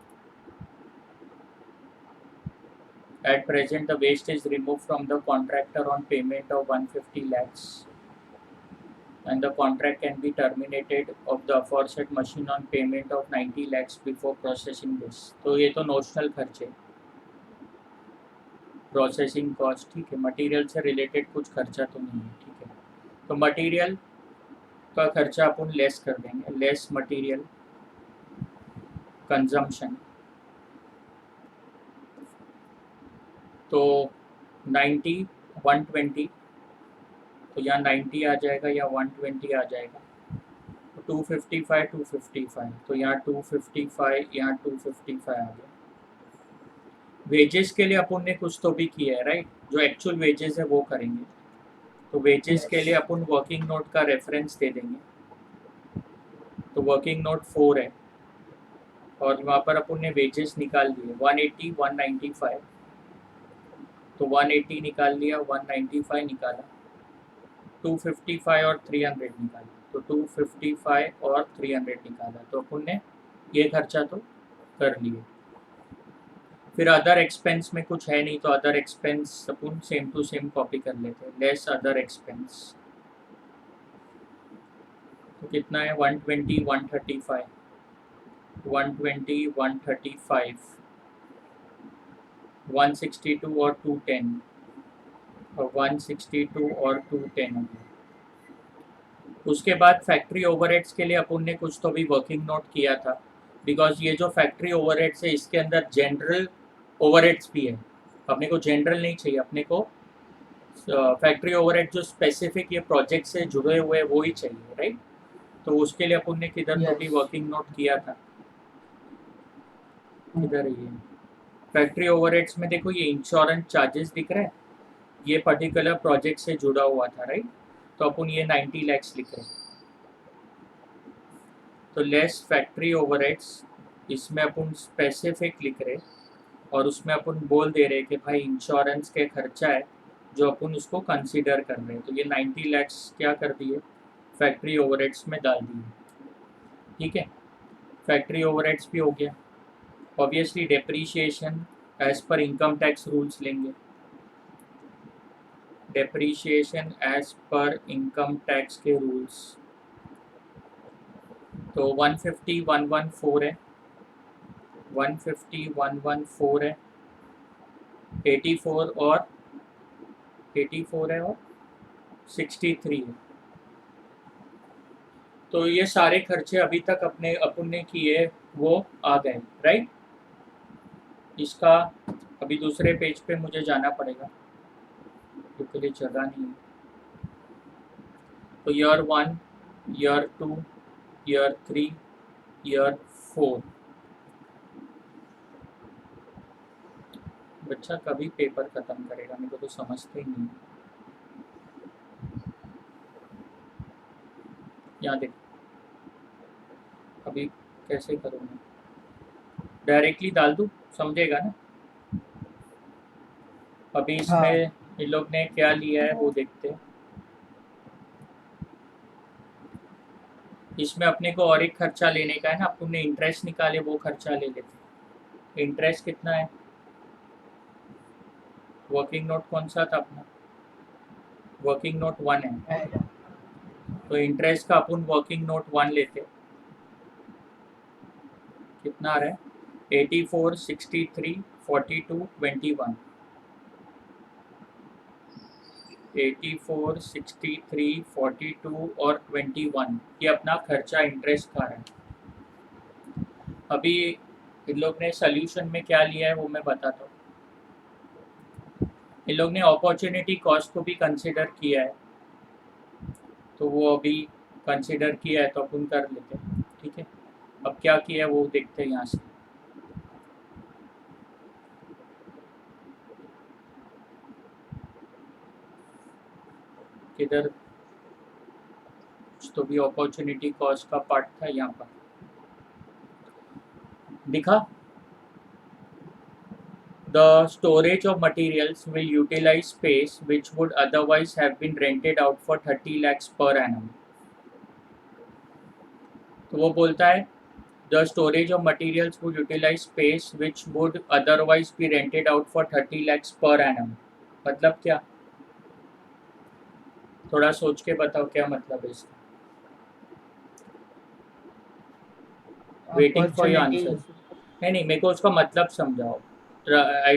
At present, the waste is removed from the contractor on payment of 150 lakhs, and the contract can be terminated of the aforesaid machine on payment of 90 lakhs before processing this. तो ये तो notional खर्चे, processing cost, ठीक है। Material से related कुछ खर्चा तो नहीं है, ठीक है। तो मटेरियल का खर्चा अपन लेस कर देंगे, लेस मटेरियल कंजम्पशन। तो 90 120, तो यहाँ 90 आ जाएगा या 120 आ जाएगा। 255 255, तो यहाँ 255, यहाँ 255 आ गया। वेजेस के लिए अपन ने कुछ तो भी किया है, राइट। जो एक्चुअल वेजेस है वो करेंगे। तो वेजेस के लिए Yes. अपन वर्किंग नोट का रेफरेंस दे देंगे। तो वर्किंग नोट 4 है और वहाँ पर अपन ने वेजेस निकाल लिए 180 195। तो 180 निकाल लिया, 195 निकाला, 255 और 300 निकाला। तो 255 और 300 निकाला, तो अपन ने ये खर्चा तो कर लिए। फिर अदर एक्सपेंस में कुछ है नहीं, तो अदर एक्सपेंस अपन सेम टू सेम कॉपी कर लेते हैं। लेस अदर एक्सपेंस, तो कितना है, 120 135, 120 135, 162 और 210, और 162 और 210 हो गया। उसके बाद फैक्ट्री ओवरहेड्स के लिए अपन ने कुछ तो भी वर्किंग नोट किया था, बिकॉज ये जो फैक्ट्री ओवरहेड्स है इसके अंदर जनरल ओवरहेड्स भी है। अपने को जनरल नहीं चाहिए, अपने को फैक्ट्री ओवरहेड जो स्पेसिफिक ये प्रोजेक्ट से जुड़े हुए वो ही चाहिए, राइट। तो उसके लिए अपन ने किधर तो भी Yes. वर्किंग नोट किया था, Mm. किधर है ये फैक्ट्री ओवरहेड्स में। देखो ये इंश्योरेंस चार्जेस दिख रहा है, ये पर्टिकुलर प्रोजेक्ट से जुड़ा हुआ था, राइट। तो अपन ये 90 लैक्स लिख रहे हैं। तो लेस फैक्ट्री ओवरहेड्स, इसमें अपन स्पेसिफिक लिख रहे और उसमें अपन बोल दे रहे कि भाई इंश्योरेंस के खर्चा है जो अपन उसको कंसीडर कर रहे हैं। तो ये 90 लैक्स क्या कर दिए, फैक्ट्री ओवरहेड्स में डाल दिए, ठीक है। फैक्ट्री ओवरहेड्स भी हो गया। Obviously depreciation as per income tax rules लेंगे, depreciation as per income tax के रूल्स। तो 150 114 है, 150 114 है, 84 और 84 है और 63 है। तो ये सारे खर्चे अभी तक अपने अपन ने किए वो आ गए, राइट। इसका अभी दूसरे पेज पे मुझे जाना पड़ेगा क्योंकि लिए जगह नहीं है। तो ईयर 1, ईयर 2, ईयर 3, ईयर 4। बच्चा कभी पेपर खत्म करेगा, मेरे को तो समझते ही नहीं। यहाँ देख, अभी कैसे करूँगा, डायरेक्टली डाल दूँ, समझेगा ना। अभी हाँ इसमें इन लोग ने क्या लिया है वो देखते हैं। इसमें अपने को और एक खर्चा लेने का है ना, अपन ने इंटरेस्ट निकाले वो खर्चा ले लेते। इंटरेस्ट कितना है, वर्किंग नोट कौन सा था अपना, वर्किंग नोट 1 है, है। तो इंटरेस्ट का अपन वर्किंग नोट 1 लेते। कितना आ रहा है, 84, 63, 42, 21। 84, 63, 42 और 21, ये अपना खर्चा इंटरेस्ट का है। अभी इन लोग ने सोल्यूशन में क्या लिया है वो मैं बताता हूँ। इन लोग ने अपॉर्चुनिटी कॉस्ट को भी कंसिडर किया है, तो वो अभी कंसिडर किया है तो अपन कर लेते हैं, ठीक है। अब क्या किया है वो देखते हैं यहाँ से। किधर, कुछ तो भी अपॉर्चुनिटी कॉस्ट का पार्ट था यहाँ पर दिखा। The storage of materials will utilize space which would otherwise have been rented out for 30 lakhs per annum. तो वो बोलता है the storage of materials would utilize space which would otherwise be rented out for 30 lakhs per annum. मतलब क्या, थोड़ा सोच के बताओ क्या मतलब है इसका। Waiting for your answer. Opportunity नहीं मेरे को उसका मतलब समझाओ। I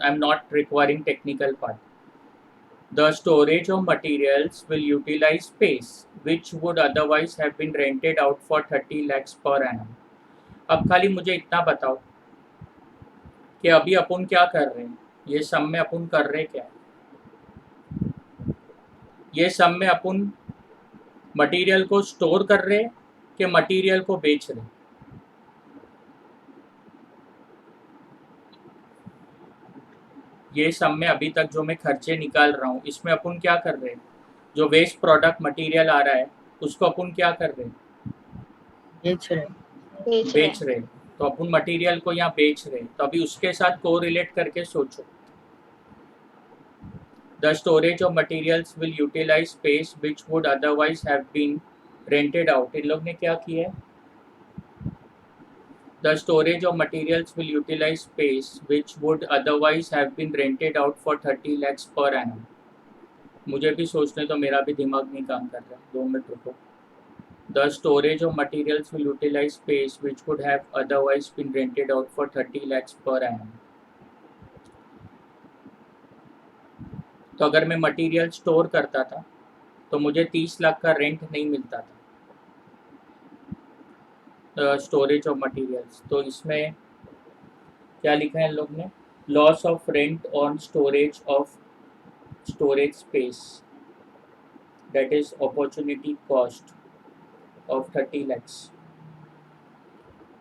am not requiring technical part. The storage of materials will utilize space which would otherwise have been rented out for 30 lakhs per annum. अब खाली मुझे इतना बताओ कि अभी अपन क्या कर रहे हैं, ये सब में अपन कर रहे क्या है। ये सब में अपन मटेरियल को स्टोर कर रहे हैं कि मटेरियल को बेच रहे हैं। ये सब में अभी तक जो मैं खर्चे निकाल रहा हूँ इसमें अपन क्या कर रहे हैं, जो वेस्ट प्रोडक्ट मटेरियल आ रहा है उसको अपन क्या कर रहे हैं, बेच रहे बेच रहे हैं। तो अपन मटेरियल को यहाँ बेच रहे हैं, तो अभी उसके साथ को रिलेट करके सोचो। The storage of materials will utilize space which would otherwise have been rented out. इन लोग ने क्या किया है, The storage of materials will utilize space which would otherwise have been rented out for 30 lakhs per annum. मुझे भी सोचने तो मेरा भी दिमाग नहीं काम कर रहा है, 2 मिनट रुको। The storage of materials will utilize space which would have otherwise been rented out for 30 lakhs per annum. तो अगर मैं मटेरियल स्टोर करता था तो मुझे 30 लाख का रेंट नहीं मिलता था, स्टोरेज ऑफ मटेरियल्स। तो इसमें क्या लिखा है इन लोग ने, loss of rent on storage of storage space, that is opportunity cost of 30 lakhs.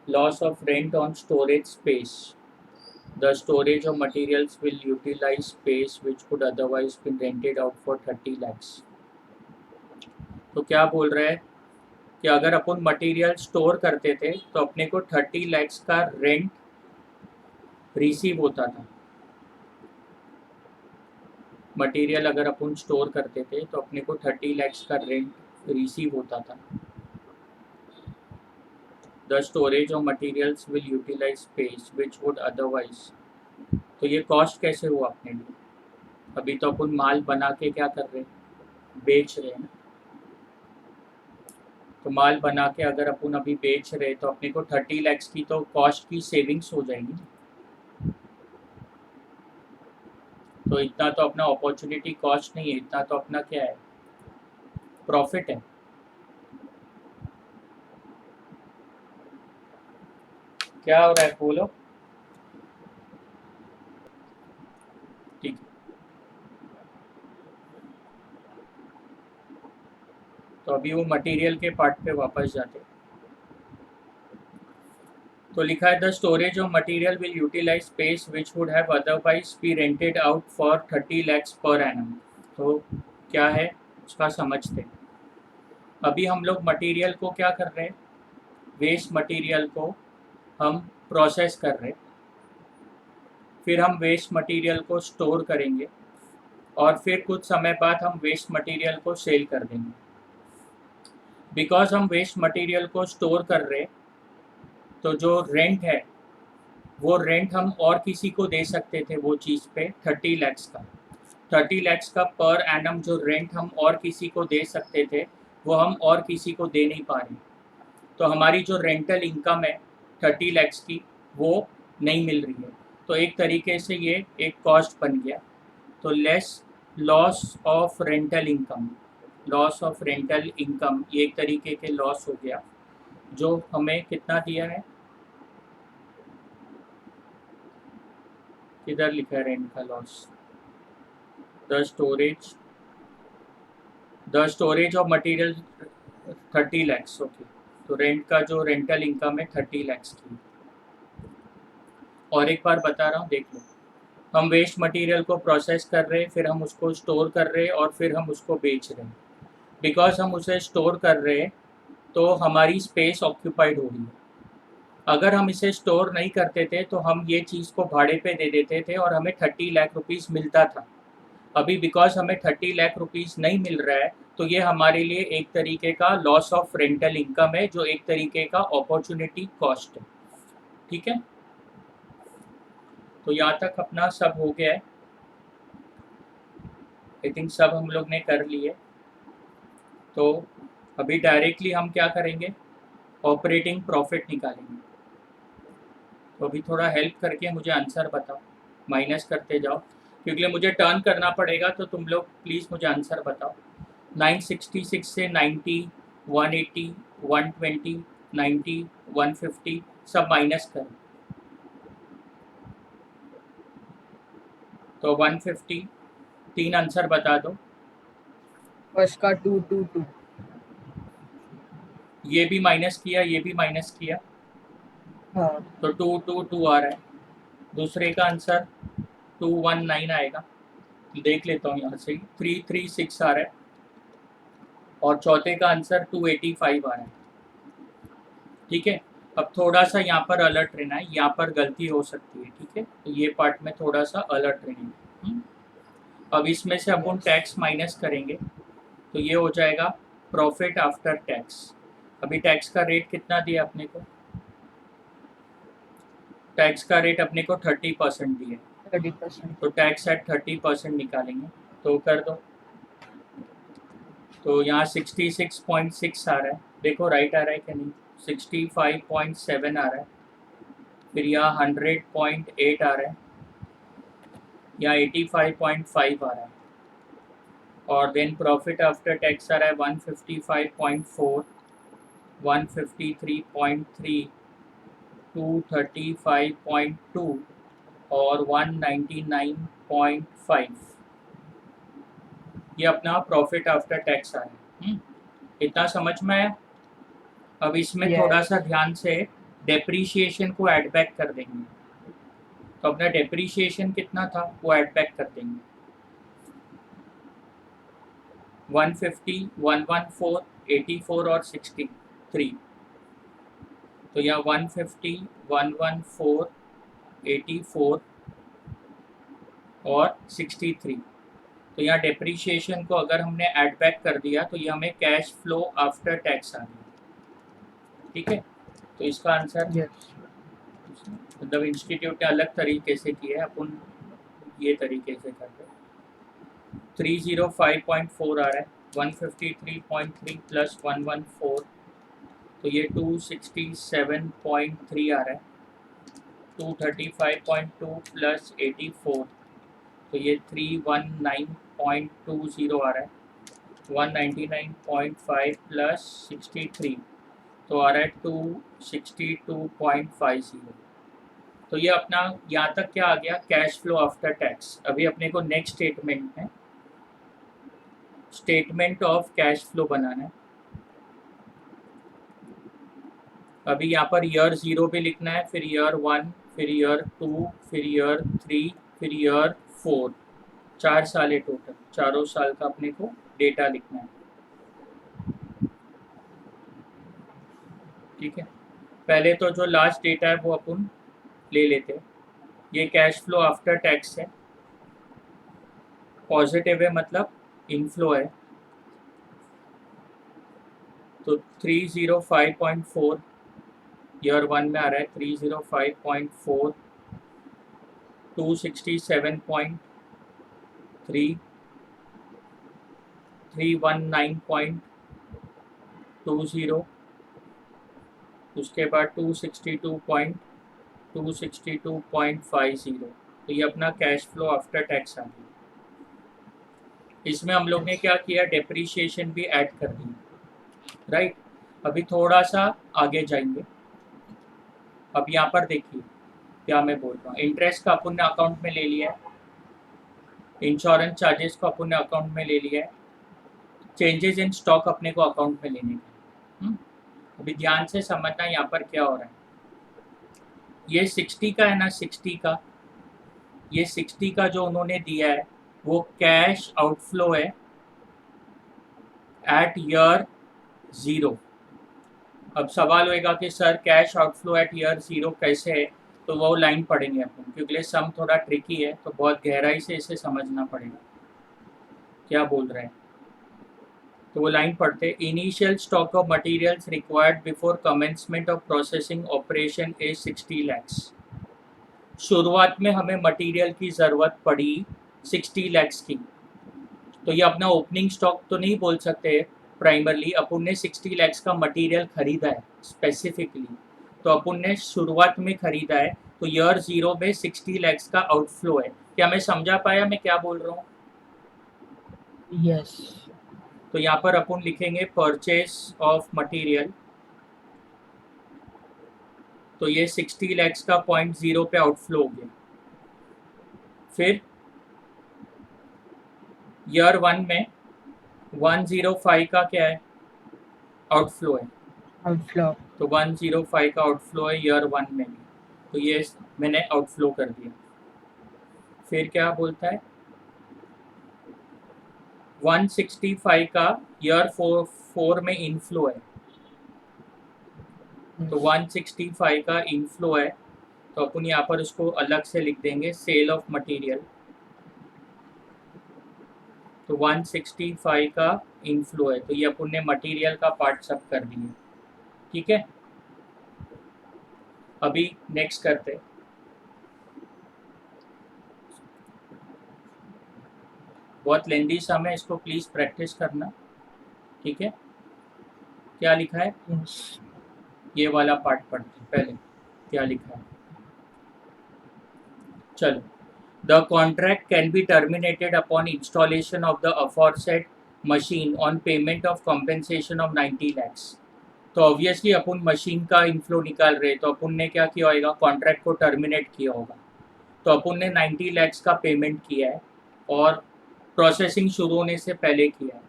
Loss of rent on storage space. The storage of materials will utilize space which could otherwise be rented out for 30 lakhs. तो क्या बोल रहा है कि अगर अपन material store करते थे तो अपने को 30 lakhs का रेंट रिसीव होता था। मटेरियल अगर अपन स्टोर करते थे तो अपने को 30 lakhs का रेंट रिसीव होता था। The storage of materials will utilize space which would otherwise. तो ये कॉस्ट कैसे हुआ अपने लिए, अभी तो अपन माल बना के क्या कर रहे हैं, बेच रहे हैं। तो माल बना के अगर अपन अभी बेच रहे तो अपने को 30 lakhs की तो कॉस्ट की सेविंग्स हो जाएगी। तो इतना तो अपना अपॉर्चुनिटी कॉस्ट नहीं है, इतना तो अपना क्या है, प्रॉफिट है। क्या हो रहा है बोलो, ठीक है। तो अभी वो मटेरियल के पार्ट पे वापस जाते हैं। तो लिखा है the storage of material will utilise space which would have otherwise be rented out for 30 lakhs पर एनम। तो क्या है उसका समझते हैं। अभी हम लोग मटेरियल को क्या कर रहे हैं, वेस्ट मटेरियल को हम प्रोसेस कर रहे हैं, फिर हम वेस्ट मटेरियल को स्टोर करेंगे और फिर कुछ समय बाद हम वेस्ट मटेरियल को सेल कर देंगे। बिकॉज हम वेस्ट मटेरियल को स्टोर कर रहे हैं तो जो रेंट है वो रेंट हम और किसी को दे सकते थे वो चीज़ पे 30 lakhs का। 30 lakhs का पर एनम जो रेंट हम और किसी को दे सकते थे वो हम और किसी को दे नहीं पा रहे। तो हमारी जो रेंटल इनकम है 30 lakhs की वो नहीं मिल रही है। तो एक तरीके से ये एक कॉस्ट बन गया। तो less loss of rental income, loss of rental income ये एक तरीके के लॉस हो गया जो हमें कितना दिया है, किधर लिखा है रेंट का loss, the storage of material 30 lakhs। Okay, तो रेंट का जो रेंटल इनकम है 30 lakhs की। और एक बार बता रहा हूँ देख लो, हम वेस्ट मटेरियल को प्रोसेस कर रहे हैं, फिर हम उसको स्टोर कर रहे हैं और फिर हम उसको बेच रहे हैं। बिकॉज हम उसे स्टोर कर रहे हैं तो हमारी स्पेस ऑक्यूपाइड हो रही है। अगर हम इसे स्टोर नहीं करते थे तो हम ये चीज़ को भाड़े पे दे देते थे और हमें 30 लाख रुपीज़ मिलता था। अभी बिकॉज हमें 30 लाख रुपीज़ नहीं मिल रहा है तो ये हमारे लिए एक तरीके का लॉस ऑफ रेंटल इनकम है, जो एक तरीके का अपॉर्चुनिटी कॉस्ट है। ठीक है, तो यहाँ तक अपना सब हो गया है। आई थिंक सब हम लोग ने कर लिए। तो अभी डायरेक्टली हम क्या करेंगे, ऑपरेटिंग प्रॉफिट निकालेंगे। तो अभी थोड़ा हेल्प करके मुझे आंसर बताओ, माइनस करते जाओ क्योंकि मुझे टर्न करना पड़ेगा। तो तुम लोग प्लीज़ मुझे आंसर बताओ। 966 से 90, 180, 120, 90, 150 सब माइनस करो। तो 150, तीन आंसर बता दो। फर्स्ट का 222, ये भी माइनस किया, ये भी माइनस किया, हाँ तो 222 आ रहा है। दूसरे का आंसर 219 आएगा, देख लेता हूँ यहाँ से ही। 336 आ रहा है और चौथे का आंसर 285 आ रहा है। ठीक है, अब थोड़ा सा यहाँ पर अलर्ट रहना है, यहाँ पर गलती हो सकती है। ठीक है, तो ये पार्ट में थोड़ा सा अलर्ट रहेंगे। अब इसमें से अपन टैक्स माइनस करेंगे तो ये हो जाएगा प्रॉफिट आफ्टर टैक्स। अभी टैक्स का रेट कितना दिया अपने को, टैक्स का रेट अपने को 30% दिया, 30%, तो टैक्स एट 30% निकालेंगे। तो कर दो, तो यहाँ 66.6 आ रहा है, देखो राइट आ रहा है कि नहीं। 65.7 आ रहा है, फिर यहाँ 100.8 आ रहा है, यहाँ 85.5 आ रहा है, और देन प्रॉफिट आफ्टर टैक्स आ रहा है 155.4, 153.3, 235.2 और 199.5। ये अपना प्रॉफिट आफ्टर टैक्स आ रहा है। इतना समझ में आया। अब इसमें थोड़ा yes, सा ध्यान से डेप्रीशिएशन को ऐड बैक कर देंगे। तो अपना डेप्रीशिएशन कितना था वो ऐड बैक कर देंगे। 150, 114, 84 और 63। तो यहाँ 150, 114, 84 और 63। तो यहाँ डेप्रीशिएशन को अगर हमने ऐड बैक कर दिया तो ये हमें कैश फ्लो आफ्टर टैक्स आ गया। ठीक है, तो इसका आंसर yes, मतलब इंस्टीट्यूट ने अलग तरीके से किया है, अपन ये तरीके से करते हैं। 305.4 आ रहा है, 153.3 प्लस 114, तो ये 267.3 आ रहा है। 235.2 प्लस 84, तो ये 319.20 आ रहा है। 199.5 प्लस 63, तो आ रहा है 262.50। तो ये अपना यहाँ तक क्या आ गया, कैश फ्लो आफ्टर टैक्स। अभी अपने को नेक्स्ट स्टेटमेंट है, स्टेटमेंट ऑफ कैश फ्लो बनाना है। अभी यहाँ पर ईयर 0 भी लिखना है, फिर ईयर 1, फिर ईयर 2, फिर ईयर 3, फिर ईयर 4। 4 साल है टोटल, चारों साल का अपने को डेटा लिखना है। ठीक है, पहले तो जो लास्ट डेटा है वो अपन ले लेते हैं। ये कैश फ्लो आफ्टर टैक्स है, पॉजिटिव है मतलब इनफ्लो है। तो 305.4 ईयर 1 में आ रहा है, 305.4, 267.3, 319.20, उसके बाद 262.50। तो ये अपना कैश फ्लो आफ्टर टैक्स आ गया। इसमें हम लोग ने क्या किया, डेप्रीशिएशन भी ऐड कर दी, राइट। अभी थोड़ा सा आगे जाएंगे। अब यहाँ पर देखिए क्या मैं बोल रहा हूँ। इंटरेस्ट का अपन ने अकाउंट में ले लिया है, इंश्योरेंस चार्जेस को अपन ने अकाउंट में ले लिया है, चेंजेस इन स्टॉक अपने को अकाउंट में लेने का। अभी ध्यान से समझना यहाँ पर क्या हो रहा है। ये 60 का है ना, 60 का, ये 60 का जो उन्होंने दिया है वो कैश आउटफ्लो है एट ईयर 0। अब सवाल होएगा कि sir cash outflow at year 0 कैसे है, तो वो लाइन पढ़ेंगे अपन, क्योंकि ये सम थोड़ा ट्रिकी है, तो बहुत गहराई से इसे समझना पड़ेगा क्या बोल रहे हैं। तो वो लाइन पढ़ते, initial stock of materials required before commencement of processing operation is 60 lakhs. शुरुआत में हमें मटेरियल की ज़रूरत पड़ी 60 लैक्स की। तो ये अपना ओपनिंग स्टॉक तो नहीं बोल सकते प्राइमरली, अपन ने 60 लैक्स का मटेरियल खरीदा है स्पेसिफिकली, तो अपन ने शुरुआत में खरीदा है। तो ईयर 0 में 60 लैक्स का आउटफ्लो है। क्या मैं समझा पाया मैं क्या बोल रहा हूँ? यस। तो यहाँ पर अपन लिखेंगे परचेस ऑफ मटेरियल, तो ये 60 लैक्स का 0.0 पे आउटफ्लो हो गया। फिर ईयर 1 में 105 का क्या है, आउटफ्लो है। आउटफ्लो। तो 105 का आउटफ्लो है ईयर 1 में भी, तो ये मैंने आउटफ्लो कर दिया। फिर क्या बोलता है, 165 का ईयर 4 में इनफ्लो है। तो 165 का इनफ्लो है, तो अपन यहाँ पर उसको अलग से लिख देंगे, सेल ऑफ मटेरियल। तो 165 का इनफ्लो है, तो ये अपन ने मटेरियल का पार्ट सब कर दिया। ठीक है, अभी नेक्स्ट करते, बहुत लेंदी सम है, इसको प्लीज प्रैक्टिस करना। ठीक है, क्या लिखा है, यस। ये वाला पार्ट पढ़ते पहले क्या लिखा है। चलो, the contract can be terminated upon installation of the aforesaid machine on payment of compensation of 90 lakhs. तो ऑब्वियसली अपन मशीन का इनफ्लो निकाल रहे, तो अपन ने क्या किया होगा, कॉन्ट्रैक्ट को टर्मिनेट किया होगा। तो अपन ने 90 लैक्स का पेमेंट किया है और प्रोसेसिंग शुरू होने से पहले किया है,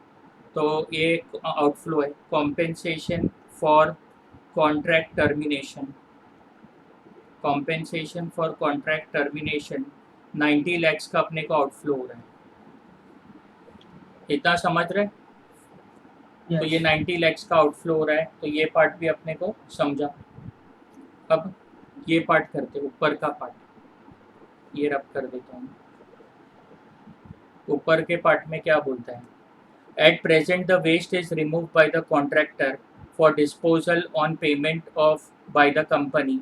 तो ये आउटफ्लो है। Compensation for contract termination, compensation for contract termination 90 lakhs का अपने को आउटफ्लो हो रहा है। इतना समझ रहे? तो ये 90 लैक्स का आउटफ्लो हो रहा है, तो ये पार्ट भी अपने को समझा। अब ये पार्ट करते, ऊपर का पार्ट, ये रब कर देता हूँ। ऊपर के पार्ट में क्या बोलता है, at present the waste is remove by the contractor for disposal on payment of by the company.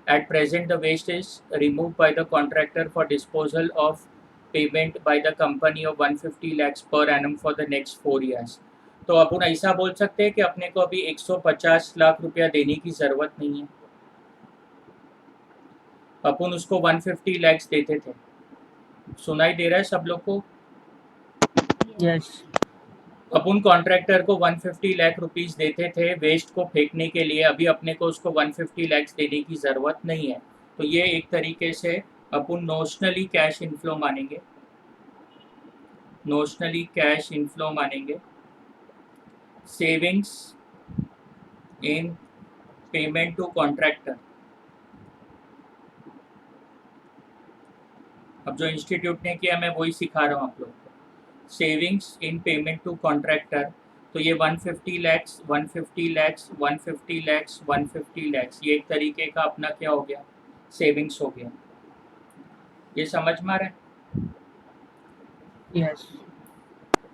At present, the waste is removed by the contractor for disposal of payment by the company of 150 lakhs per annum for the next 4 years. तो अपन ऐसा बोल सकते हैं कि अपने को अभी 150 लाख रुपया देने की ज़रूरत नहीं है, अपन उसको 150 लैक्स देते थे। सुनाई दे रहा है सब लोग को? यस। अपन कॉन्ट्रैक्टर को 150 लाख रुपीस देते थे वेस्ट को फेंकने के लिए, अभी अपने को उसको 150 लैक्स देने की ज़रूरत नहीं है। तो ये एक तरीके से अपन नोशनली कैश इनफ्लो मानेंगे, नोशनली कैश इनफ्लो मानेंगे। Savings in payment to contractor. अब जो इंस्टीट्यूट ने किया मैं वही सिखा रहा हूँ आप लोगों को। Savings in payment to contractor, तो ये 150 लैक्स 150 लैक्स 150 लैक्स 150 लैक्स, ये एक तरीके का अपना क्या हो गया, सेविंग्स हो गया। ये समझ में आ रहा है? Yes.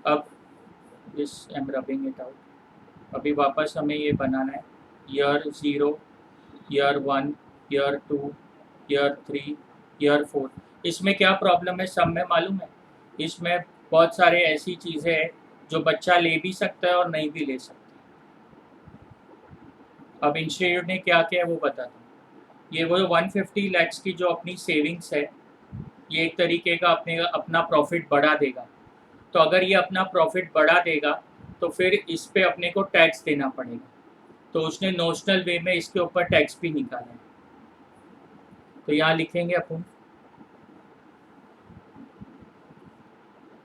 अब this I am rubbing it out. अभी वापस हमें ये बनाना है year 0, year 1, year 2, year 3, year 4। इसमें क्या प्रॉब्लम है सब में मालूम है? इसमें बहुत सारे ऐसी चीज़ें हैं जो बच्चा ले भी सकता है और नहीं भी ले सकता। अब इंस्टीट्यूट ने क्या किया है वो बताता हूँ। ये वो 150 लैक्स की जो अपनी सेविंग्स है, ये एक तरीके का अपना प्रॉफिट बढ़ा देगा। तो अगर ये अपना प्रॉफिट बढ़ा देगा तो फिर इस पे अपने को टैक्स देना पड़ेगा। तो उसने नोशनल वे में इसके ऊपर टैक्स भी निकाला है। तो यहाँ लिखेंगे अपन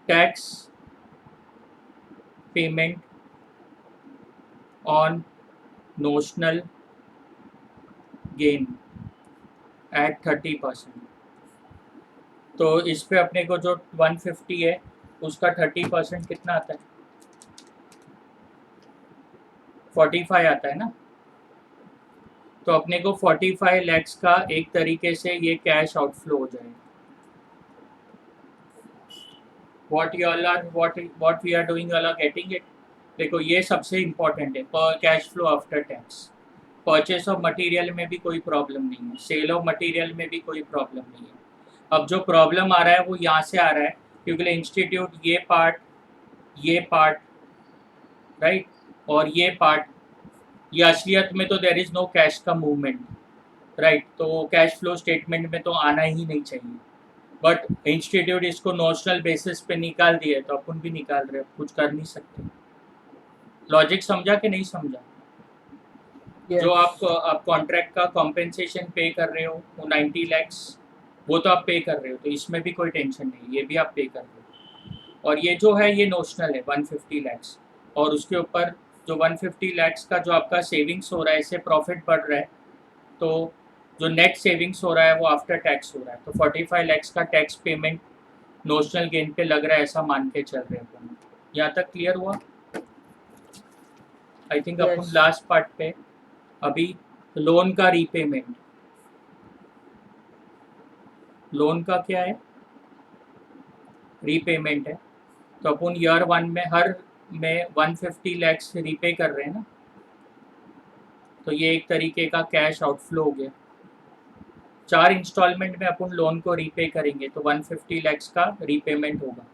tax payment on notional gain at 30%। तो इस पे अपने को जो 150 है उसका 30% कितना आता है? 45 आता है ना। तो अपने को 45 लैक्स का एक तरीके से ये कैश आउटफ्लो हो जाएगा। what we are doing, you all are getting it? देखो ये सबसे इम्पोर्टेंट है, cash flow after tax. Purchase of material में भी कोई प्रॉब्लम नहीं है, सेल ऑफ मटेरियल में भी कोई प्रॉब्लम नहीं है। अब जो प्रॉब्लम आ रहा है वो यहाँ से आ रहा है क्योंकि इंस्टीट्यूट ये पार्ट राइट और ये पार्ट, ये असलियत में तो देयर इज नो कैश का मूवमेंट राइट। तो कैश फ्लो स्टेटमेंट में तो आना ही नहीं चाहिए, बट इंस्टीट्यूट इसको नोशनल बेसिस पे निकाल दिए तो अपन भी निकाल रहे, कुछ कर नहीं सकते। लॉजिक समझा कि नहीं समझा? Yes. जो आप कॉन्ट्रैक्ट का कॉम्पेंसेशन पे कर रहे हो वो 90 लैक्स, वो तो आप पे कर रहे हो, तो इसमें भी कोई टेंशन नहीं, ये भी आप पे कर रहे हो। और ये जो है ये नोशनल है 150 लैक्स, और उसके ऊपर जो 150 लैक्स का जो आपका सेविंग्स हो रहा है, इससे प्रॉफिट बढ़ रहा है, तो जो नेट सेविंग्स हो रहा है वो आफ्टर टैक्स हो रहा है। तो 45 लैक्स का टैक्स पेमेंट नोशनल गेन पे लग रहा है, ऐसा मान के चल रहे हैं। यहाँ तक क्लियर हुआ? I think upon Yes. Last part पे अभी लोन का रीपेमेंट। लोन का क्या है? रीपेमेंट है। तो अपन ईयर 1 में हर में 150 लैक्स रीपे कर रहे हैं ना, तो ये एक तरीके का कैश आउटफ्लो हो गया। 4 इंस्टॉलमेंट में अपन लोन को रीपे करेंगे तो 150 लैक्स का रीपेमेंट होगा।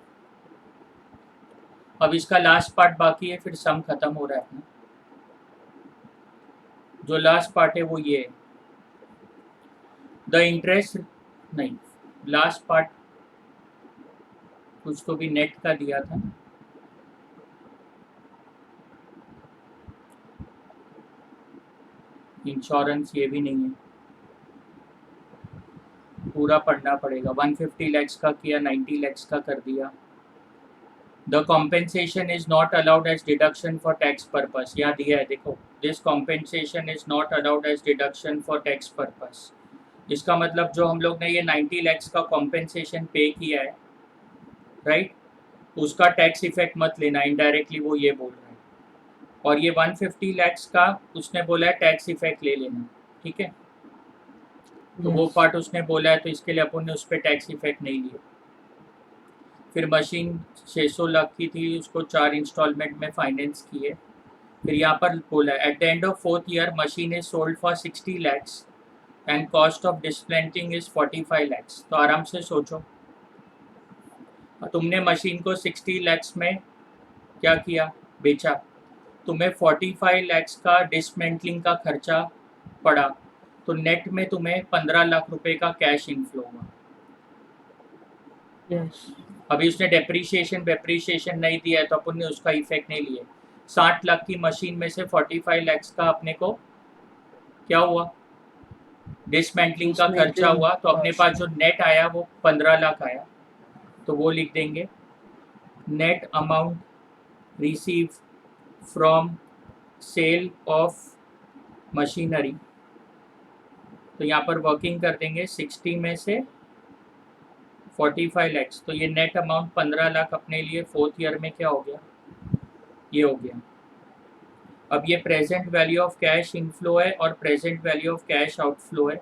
अब इसका लास्ट पार्ट बाकी है, फिर सम खत्म हो रहा है अपना। जो लास्ट पार्ट है वो ये है, द इंटरेस्ट नहीं, लास्ट पार्ट कुछ तो भी नेट का दिया था, इंश्योरेंस ये भी नहीं है, पूरा पढ़ना पड़ेगा। 150 लैक्स का किया, 90 लैक्स का कर दिया। The compensation is not allowed as deduction for tax purpose, यहाँ दिया है देखो, this compensation is not allowed as deduction for tax purpose. इसका मतलब जो हम लोग ने ये 90 लैक्स का कॉम्पेंसेशन पे किया है राइट, उसका टैक्स इफेक्ट मत लेना, इनडायरेक्टली वो ये बोल रहा है। और ये 150 लैक्स का उसने बोला है टैक्स इफेक्ट ले लेना, ठीक है। तो वो Yes. पार्ट उसने बोला है, तो इसके लिए अपन ने उस पर टैक्स इफेक्ट नहीं लिया। फिर मशीन 600 लाख की थी, उसको 4 इंस्टॉलमेंट में फाइनेंस किए। फिर यहाँ पर बोला है at the end of 4th year machine is sold for 60 lakhs and cost of dismantling is 45 lakhs. तो आराम से सोचो, तुमने मशीन को 60 लैक्स में क्या किया, बेचा, तुम्हें 45 लैक्स का डिसमेंटलिंग का खर्चा पड़ा, तो नेट में तुम्हें 15 लाख रुपए का कैश इनफ्लो हुआ। Yes. अभी उसने डेप्रीशिएशन नहीं दिया है तो अपन ने उसका इफेक्ट नहीं लिया। 60 लाख की मशीन में से 45 लैक्स का अपने को क्या हुआ, डिसमेंटलिंग का खर्चा हुआ, तो अपने cost. पास जो नेट आया वो 15 लाख आया। तो वो लिख देंगे net amount receive from sale of machinery, तो यहाँ पर वर्किंग कर देंगे 60 में से 45 लैक्स, तो ये नेट अमाउंट 15 लाख अपने लिए फोर्थ ईयर में क्या हो गया, ये हो गया। अब ये present value of cash inflow है और present value of cash outflow है।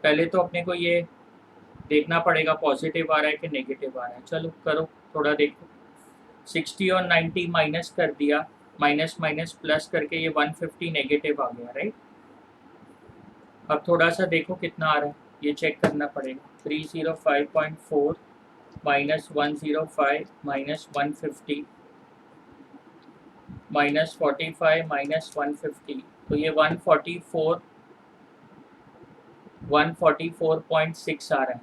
पहले तो अपने को ये देखना पड़ेगा पॉजिटिव आ रहा है कि नेगेटिव आ रहा है। चलो करो, थोड़ा देखो। 60 और 90 माइनस कर दिया, माइनस माइनस प्लस करके ये 150 नेगेटिव आ गया, राइट। अब थोड़ा सा देखो कितना आ रहा है, ये चेक करना पड़ेगा। 305.4 माइनस 105 माइनस 150 माइनस 45 माइनस 150, तो ये 144.6 आ रहा है।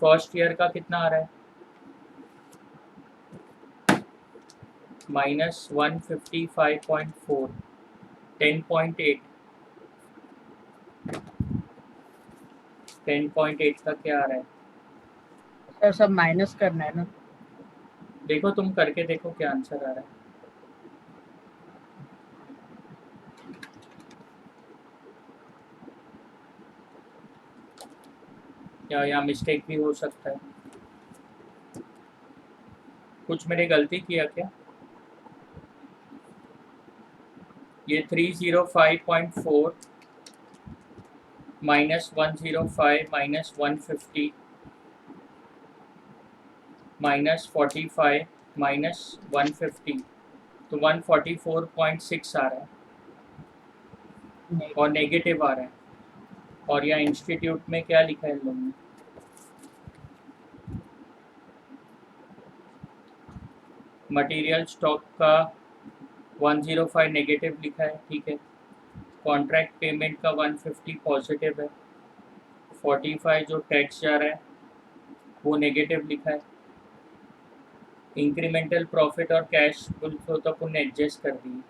फर्स्ट ईयर का कितना आ रहा है, माइनस 155.4, 10.8, 10.8 का क्या आ रहा है, सर सब माइनस करना है ना। देखो तुम करके देखो क्या आंसर आ रहा है। या यहाँ मिस्टेक भी हो सकता है, कुछ मैंने गलती किया क्या। ये 305.4 माइनस 105 माइनस 150 माइनस 45 माइनस 150, तो 144.6 आ रहा है और नेगेटिव आ रहा है। और यहाँ इंस्टीट्यूट में क्या लिखा है इन लोगों ने, मटेरियल स्टॉक का 105 नेगेटिव लिखा है, ठीक है। कॉन्ट्रैक्ट पेमेंट का 150 पॉजिटिव है, 45 जो टैक्स जा रहा है वो नेगेटिव लिखा है। इंक्रीमेंटल प्रॉफिट और कैश फ्लो तो अपन ने एडजस्ट कर दी,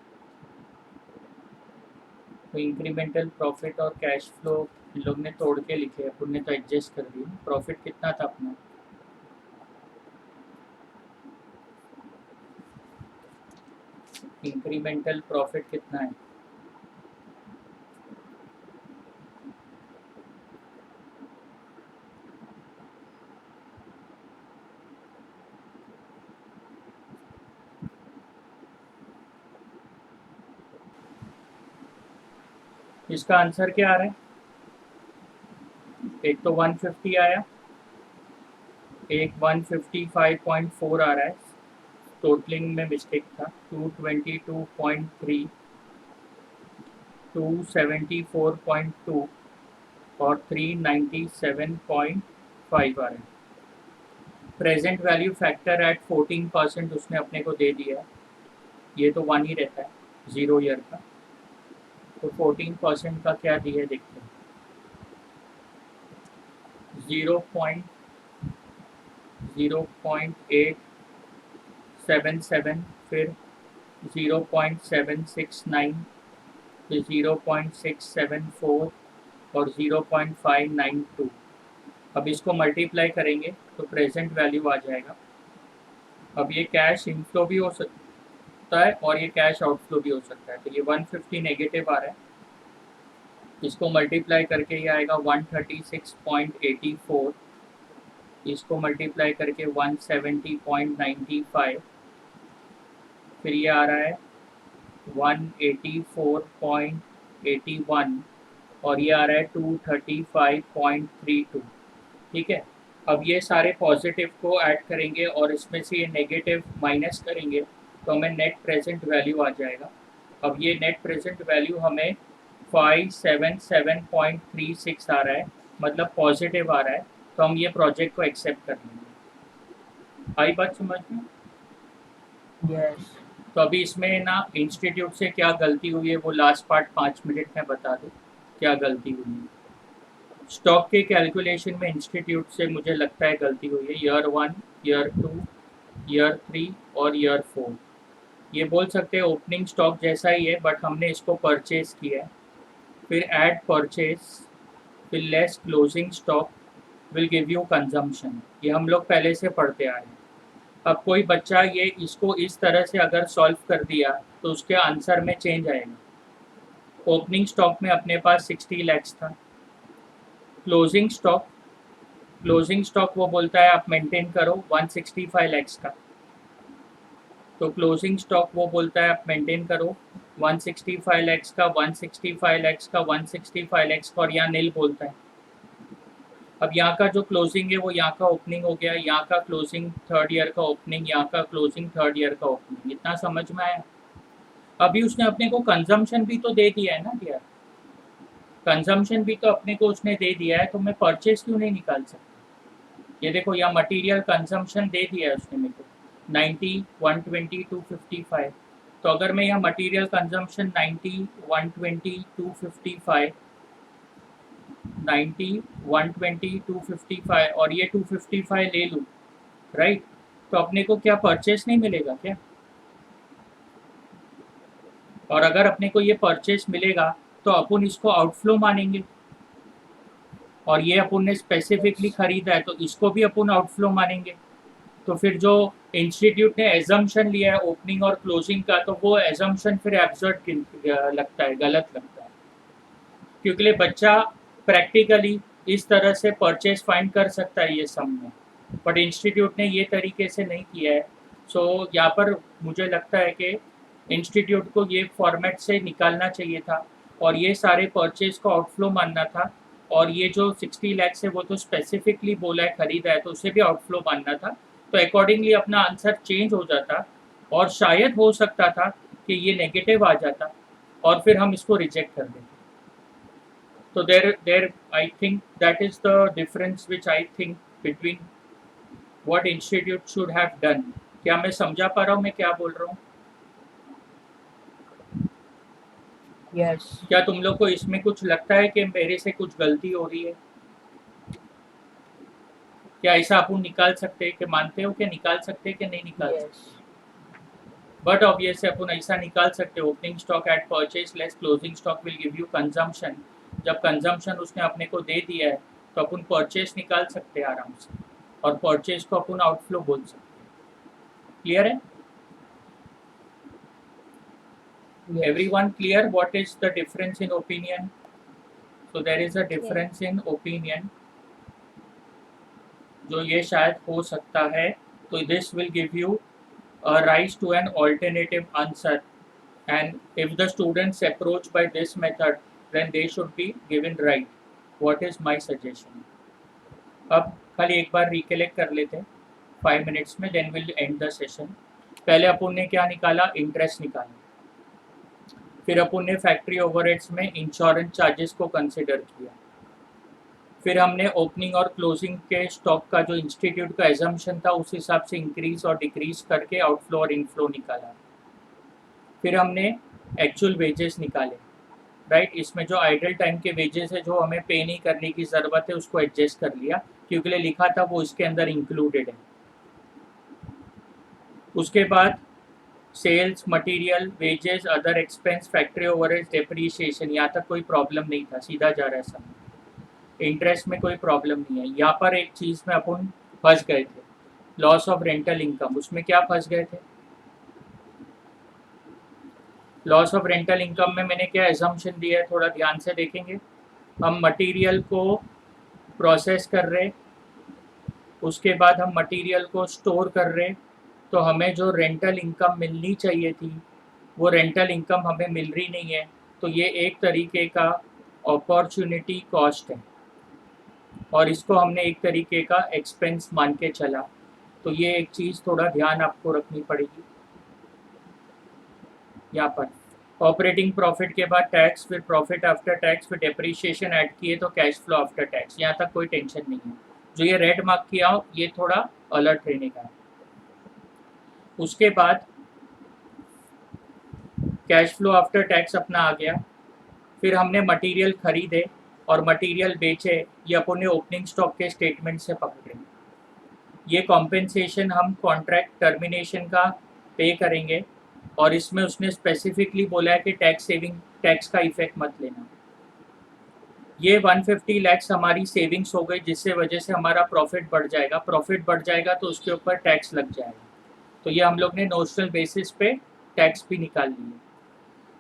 तो इंक्रीमेंटल प्रॉफिट और कैश फ्लो लोग ने तोड़ के लिखे, अपन ने तो एडजस्ट कर दी। प्रॉफिट कितना था अपना, इंक्रीमेंटल प्रॉफिट कितना है, इसका आंसर क्या आ रहा है। एक तो 150 आया, एक 155.4 आ रहा है, टोटलिंग में मिस्टेक था। 222.3, 274.2 और 397.5 आ रहे हैं। प्रेजेंट वैल्यू फैक्टर एट 14% उसने अपने को दे दिया है, ये तो 1 ही रहता है 0 ईयर का, तो 14% का क्या दिया है देखते हैं। 0.877, फिर 0.769, फिर 0.674 और 0.592। अब इसको मल्टीप्लाई करेंगे तो प्रेजेंट वैल्यू आ जाएगा। अब ये कैश इनफ्लो भी हो सकता है और ये कैश आउटफ्लो भी हो सकता है, तो ये 150 नेगेटिव आ रहा है, इसको मल्टीप्लाई करके ये आएगा 136.84, इसको मल्टीप्लाई करके 170.95, फिर ये आ रहा है 184.81 और ये आ रहा है 235.32, ठीक है। अब ये सारे पॉजिटिव को ऐड करेंगे और इसमें से ये नेगेटिव माइनस करेंगे तो हमें नेट प्रेजेंट वैल्यू आ जाएगा। अब ये नेट प्रेजेंट वैल्यू हमें 577.36 आ रहा है, मतलब पॉजिटिव आ रहा है, तो हम ये प्रोजेक्ट को एक्सेप्ट कर लेंगे। आई बात समझ में। यस तो अभी इसमें ना इंस्टीट्यूट से क्या गलती हुई है वो लास्ट पार्ट 5 मिनट में बता दो क्या गलती हुई है। स्टॉक के कैलकुलेशन में इंस्टीट्यूट से मुझे लगता है गलती हुई है, ईयर 1, ईयर 2, ईयर 3 और ईयर 4। ये बोल सकते हैं ओपनिंग स्टॉक जैसा ही है, बट हमने इसको परचेज किया है, फिर ऐड परचेज, फिर less closing stock will give you consumption, ये हम लोग पहले से पढ़ते आ रहे हैं। अब कोई बच्चा ये इसको इस तरह से अगर सॉल्व कर दिया तो उसके आंसर में चेंज आएगा। ओपनिंग स्टॉक में अपने पास 60 लैक्स था। क्लोजिंग स्टॉक वो बोलता है आप मेंटेन करो 165 लैक्स का। तो क्लोजिंग स्टॉक वो बोलता है आप मेंटेन करो 165 लैक्स का, 165 लैक्स का, 165 लैक्स का, और यहाँ नील बोलता है। अब यहाँ का जो क्लोजिंग है वो यहाँ का ओपनिंग हो गया, यहाँ का क्लोजिंग थर्ड ईयर का ओपनिंग, यहाँ का क्लोजिंग थर्ड ईयर का ओपनिंग। इतना समझ में आया? अभी उसने अपने को कंजम्पशन भी तो दे दिया है ना यार, कंजम्पशन भी तो अपने को उसने दे दिया है, तो मैं परचेज क्यों नहीं निकाल सकता? ये देखो यहाँ मटेरियल कंजम्पशन दे दिया है उसने मेरे को 90, 120, 255। तो अगर मैं यहाँ मटेरियल कंजम्पशन 90, 120, 255, 90, 120, 255 और ये 255 ले लूँ, राइट, तो अपने को क्या परचेस नहीं मिलेगा क्या? और अगर अपने को ये परचेस मिलेगा तो अपन इसको आउटफ्लो मानेंगे, और ये अपन ने स्पेसिफिकली yes, खरीदा है तो इसको भी अपन आउटफ्लो मानेंगे। तो फिर जो इंस्टीट्यूट ने एजम्पशन लिया है ओपनिंग और क्लोजिंग का, तो वो एजम्पशन फिर एब्सर्ड लगता है, गलत लगता है, क्योंकि बच्चा प्रैक्टिकली इस तरह से परचेज फाइंड कर सकता है ये सम में, बट इंस्टीट्यूट ने ये तरीके से नहीं किया है। सो यहाँ पर मुझे लगता है कि इंस्टीट्यूट को ये फॉर्मेट से निकालना चाहिए था और ये सारे परचेज को आउटफ्लो मानना था, और ये जो 60 लैक्स है वो तो स्पेसिफिकली बोला है खरीदा है, तो उसे भी आउटफ्लो मानना था। तो अकॉर्डिंगली अपना आंसर चेंज हो जाता, और शायद हो सकता था कि ये नेगेटिव आ जाता और फिर हम इसको रिजेक्ट कर देते। So there, I think that is the difference which I think between what institute should have done. क्या मैं समझा पा रहा हूँ मैं क्या बोल रहा हूँ? yes, क्या तुम लोग को इसमें कुछ लगता है कि मेरे से कुछ गलती हो रही है? क्या ऐसा अपन निकाल सकते हैं कि मानते हो कि निकाल सकते हैं कि नहीं निकाल सकते? yes, बट ऑब्वियसली अपन ऐसा निकाल सकते हैं, opening stock at purchase less closing stock will give you consumption. जब कंजम्पशन उसने अपने को दे दिया है तो अपन परचेज निकाल सकते हैं आराम से, और परचेज को अपन आउटफ्लो बोल सकते हैं। क्लियर है? yes, Everyone clear what is the difference in opinion? So there is a difference in opinion जो ये शायद हो सकता है, तो this will give you a rise to an alternative answer, and if the students approach by this method then they should be given right. What is my suggestion? अब खाली एक बार रिकलेक्ट कर लेते हैं 5 मिनट्स में, then will end the session. पहले अपन ने क्या निकाला? इंटरेस्ट निकाला। फिर अपन ने फैक्ट्री ओवरहेड्स में इंश्योरेंस चार्जेस को कंसिडर किया। फिर हमने ओपनिंग और क्लोजिंग के स्टॉक का जो इंस्टीट्यूट का एजम्पशन था उस हिसाब से इंक्रीज और डिक्रीज करके आउटफ्लो और इनफ्लो निकाला। फिर हमने एक्चुअल वेजेस निकाले, राइट। इसमें जो आइडल टाइम के वेजेस है जो हमें पे नहीं करने की ज़रूरत है उसको एडजस्ट कर लिया, क्योंकि लिखा था वो इसके अंदर इंक्लूडेड है। उसके बाद sales, material, wages, other expense, factory overhead, depreciation, यहाँ तक कोई प्रॉब्लम नहीं था, सीधा जा रहा है सब। इंटरेस्ट में कोई प्रॉब्लम नहीं है। यहाँ पर एक चीज़ में अपन फंस गए थे, लॉस ऑफ रेंटल इनकम। उसमें क्या फंस गए थे? लॉस ऑफ रेंटल इनकम में मैंने क्या एजम्पशन दिया है, थोड़ा ध्यान से देखेंगे। हम मटेरियल को प्रोसेस कर रहे, उसके बाद हम मटेरियल को स्टोर कर रहे, तो हमें जो रेंटल इनकम मिलनी चाहिए थी वो रेंटल इनकम हमें मिल रही नहीं है। तो ये एक तरीके का अपॉर्चुनिटी कॉस्ट है, और इसको हमने एक तरीके का एक्सपेंस मान के चला। तो ये एक चीज़ थोड़ा ध्यान आपको रखनी पड़ेगी। यहाँ पर ऑपरेटिंग प्रॉफिट के बाद टैक्स, फिर प्रॉफिट आफ्टर टैक्स, फिर डेप्रीशिएशन ऐड किए तो कैश फ्लो आफ्टर टैक्स। यहाँ तक कोई टेंशन नहीं है। जो ये रेड मार्क किया हो ये थोड़ा अलर्ट रहने का है। उसके बाद कैश फ्लो आफ्टर टैक्स अपना आ गया। फिर हमने मटेरियल खरीदे और मटेरियल बेचे, ये अपन ने ओपनिंग स्टॉक के स्टेटमेंट से पकड़े। ये कॉम्पेंसेशन हम कॉन्ट्रैक्ट टर्मिनेशन का पे करेंगे, और इसमें उसने स्पेसिफिकली बोला है कि टैक्स सेविंग, टैक्स का इफेक्ट मत लेना। ये 150 लैक्स हमारी सेविंग्स हो गई, जिससे वजह से हमारा प्रॉफिट बढ़ जाएगा। प्रॉफिट बढ़ जाएगा तो उसके ऊपर टैक्स लग जाएगा। तो ये हम लोग ने नोशनल बेसिस पे टैक्स भी निकाल लिए।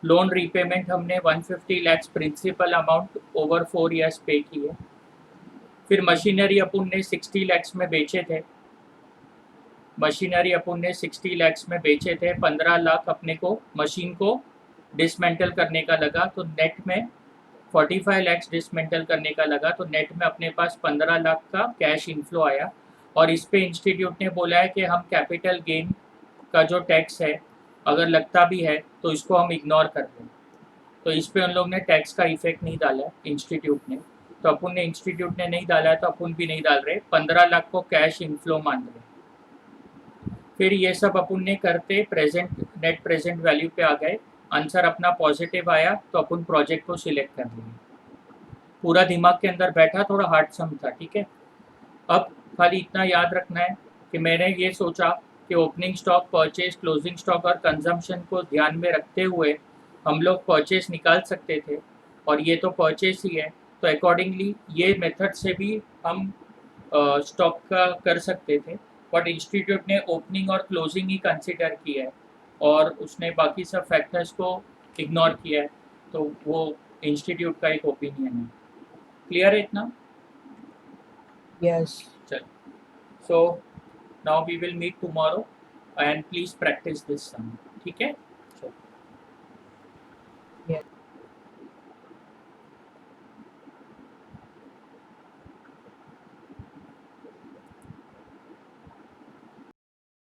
लोन रीपेमेंट हमने 150 lakhs principal amount over 4 years पे की है। फिर मशीनरी अपन ने 60 lakhs में बेचे थे, मशीनरी अपन ने 60 lakhs में बेचे थे, 15 लाख अपने को मशीन को डिसमेंटल करने का लगा, तो नेट में 45 lakhs डिसमेंटल करने का लगा, तो नेट में अपने पास 15 लाख का कैश इनफ्लो आया। और इस पे इंस्टीट्यूट ने बोला है कि हम कैपिटल गेन का जो टैक्स है अगर लगता भी है तो इसको हम इग्नोर कर दें, तो इस पे उन लोग ने टैक्स का इफेक्ट नहीं डाला इंस्टीट्यूट ने, तो अपन ने इंस्टीट्यूट ने नहीं डाला है तो अपन भी नहीं डाल रहे, 15 लाख को कैश इनफ्लो मान रहे। फिर ये सब अपन ने करते प्रेजेंट नेट प्रेजेंट वैल्यू पे आ गए, आंसर अपना पॉजिटिव आया तो अपन प्रोजेक्ट को सिलेक्ट कर लेंगे। पूरा दिमाग के अंदर बैठा, थोड़ा हार्ड सम था, ठीक है। अब खाली इतना याद रखना है कि मैंने ये सोचा कि opening stock, purchase, closing stock और कंजम्पशन को ध्यान में रखते हुए हम लोग परचेज निकाल सकते थे, और ये तो परचेज ही है, तो अकॉर्डिंगली ये मेथड से भी हम स्टॉक का कर सकते थे, बट इंस्टीट्यूट ने ओपनिंग और क्लोजिंग ही कंसिडर किया है और उसने बाकी सब फैक्टर्स को इग्नोर किया है, तो वो इंस्टीट्यूट का एक ओपिनियन है। क्लियर है इतना? Yes. चल, so now we will meet tomorrow and please practice this sum, ठीक है।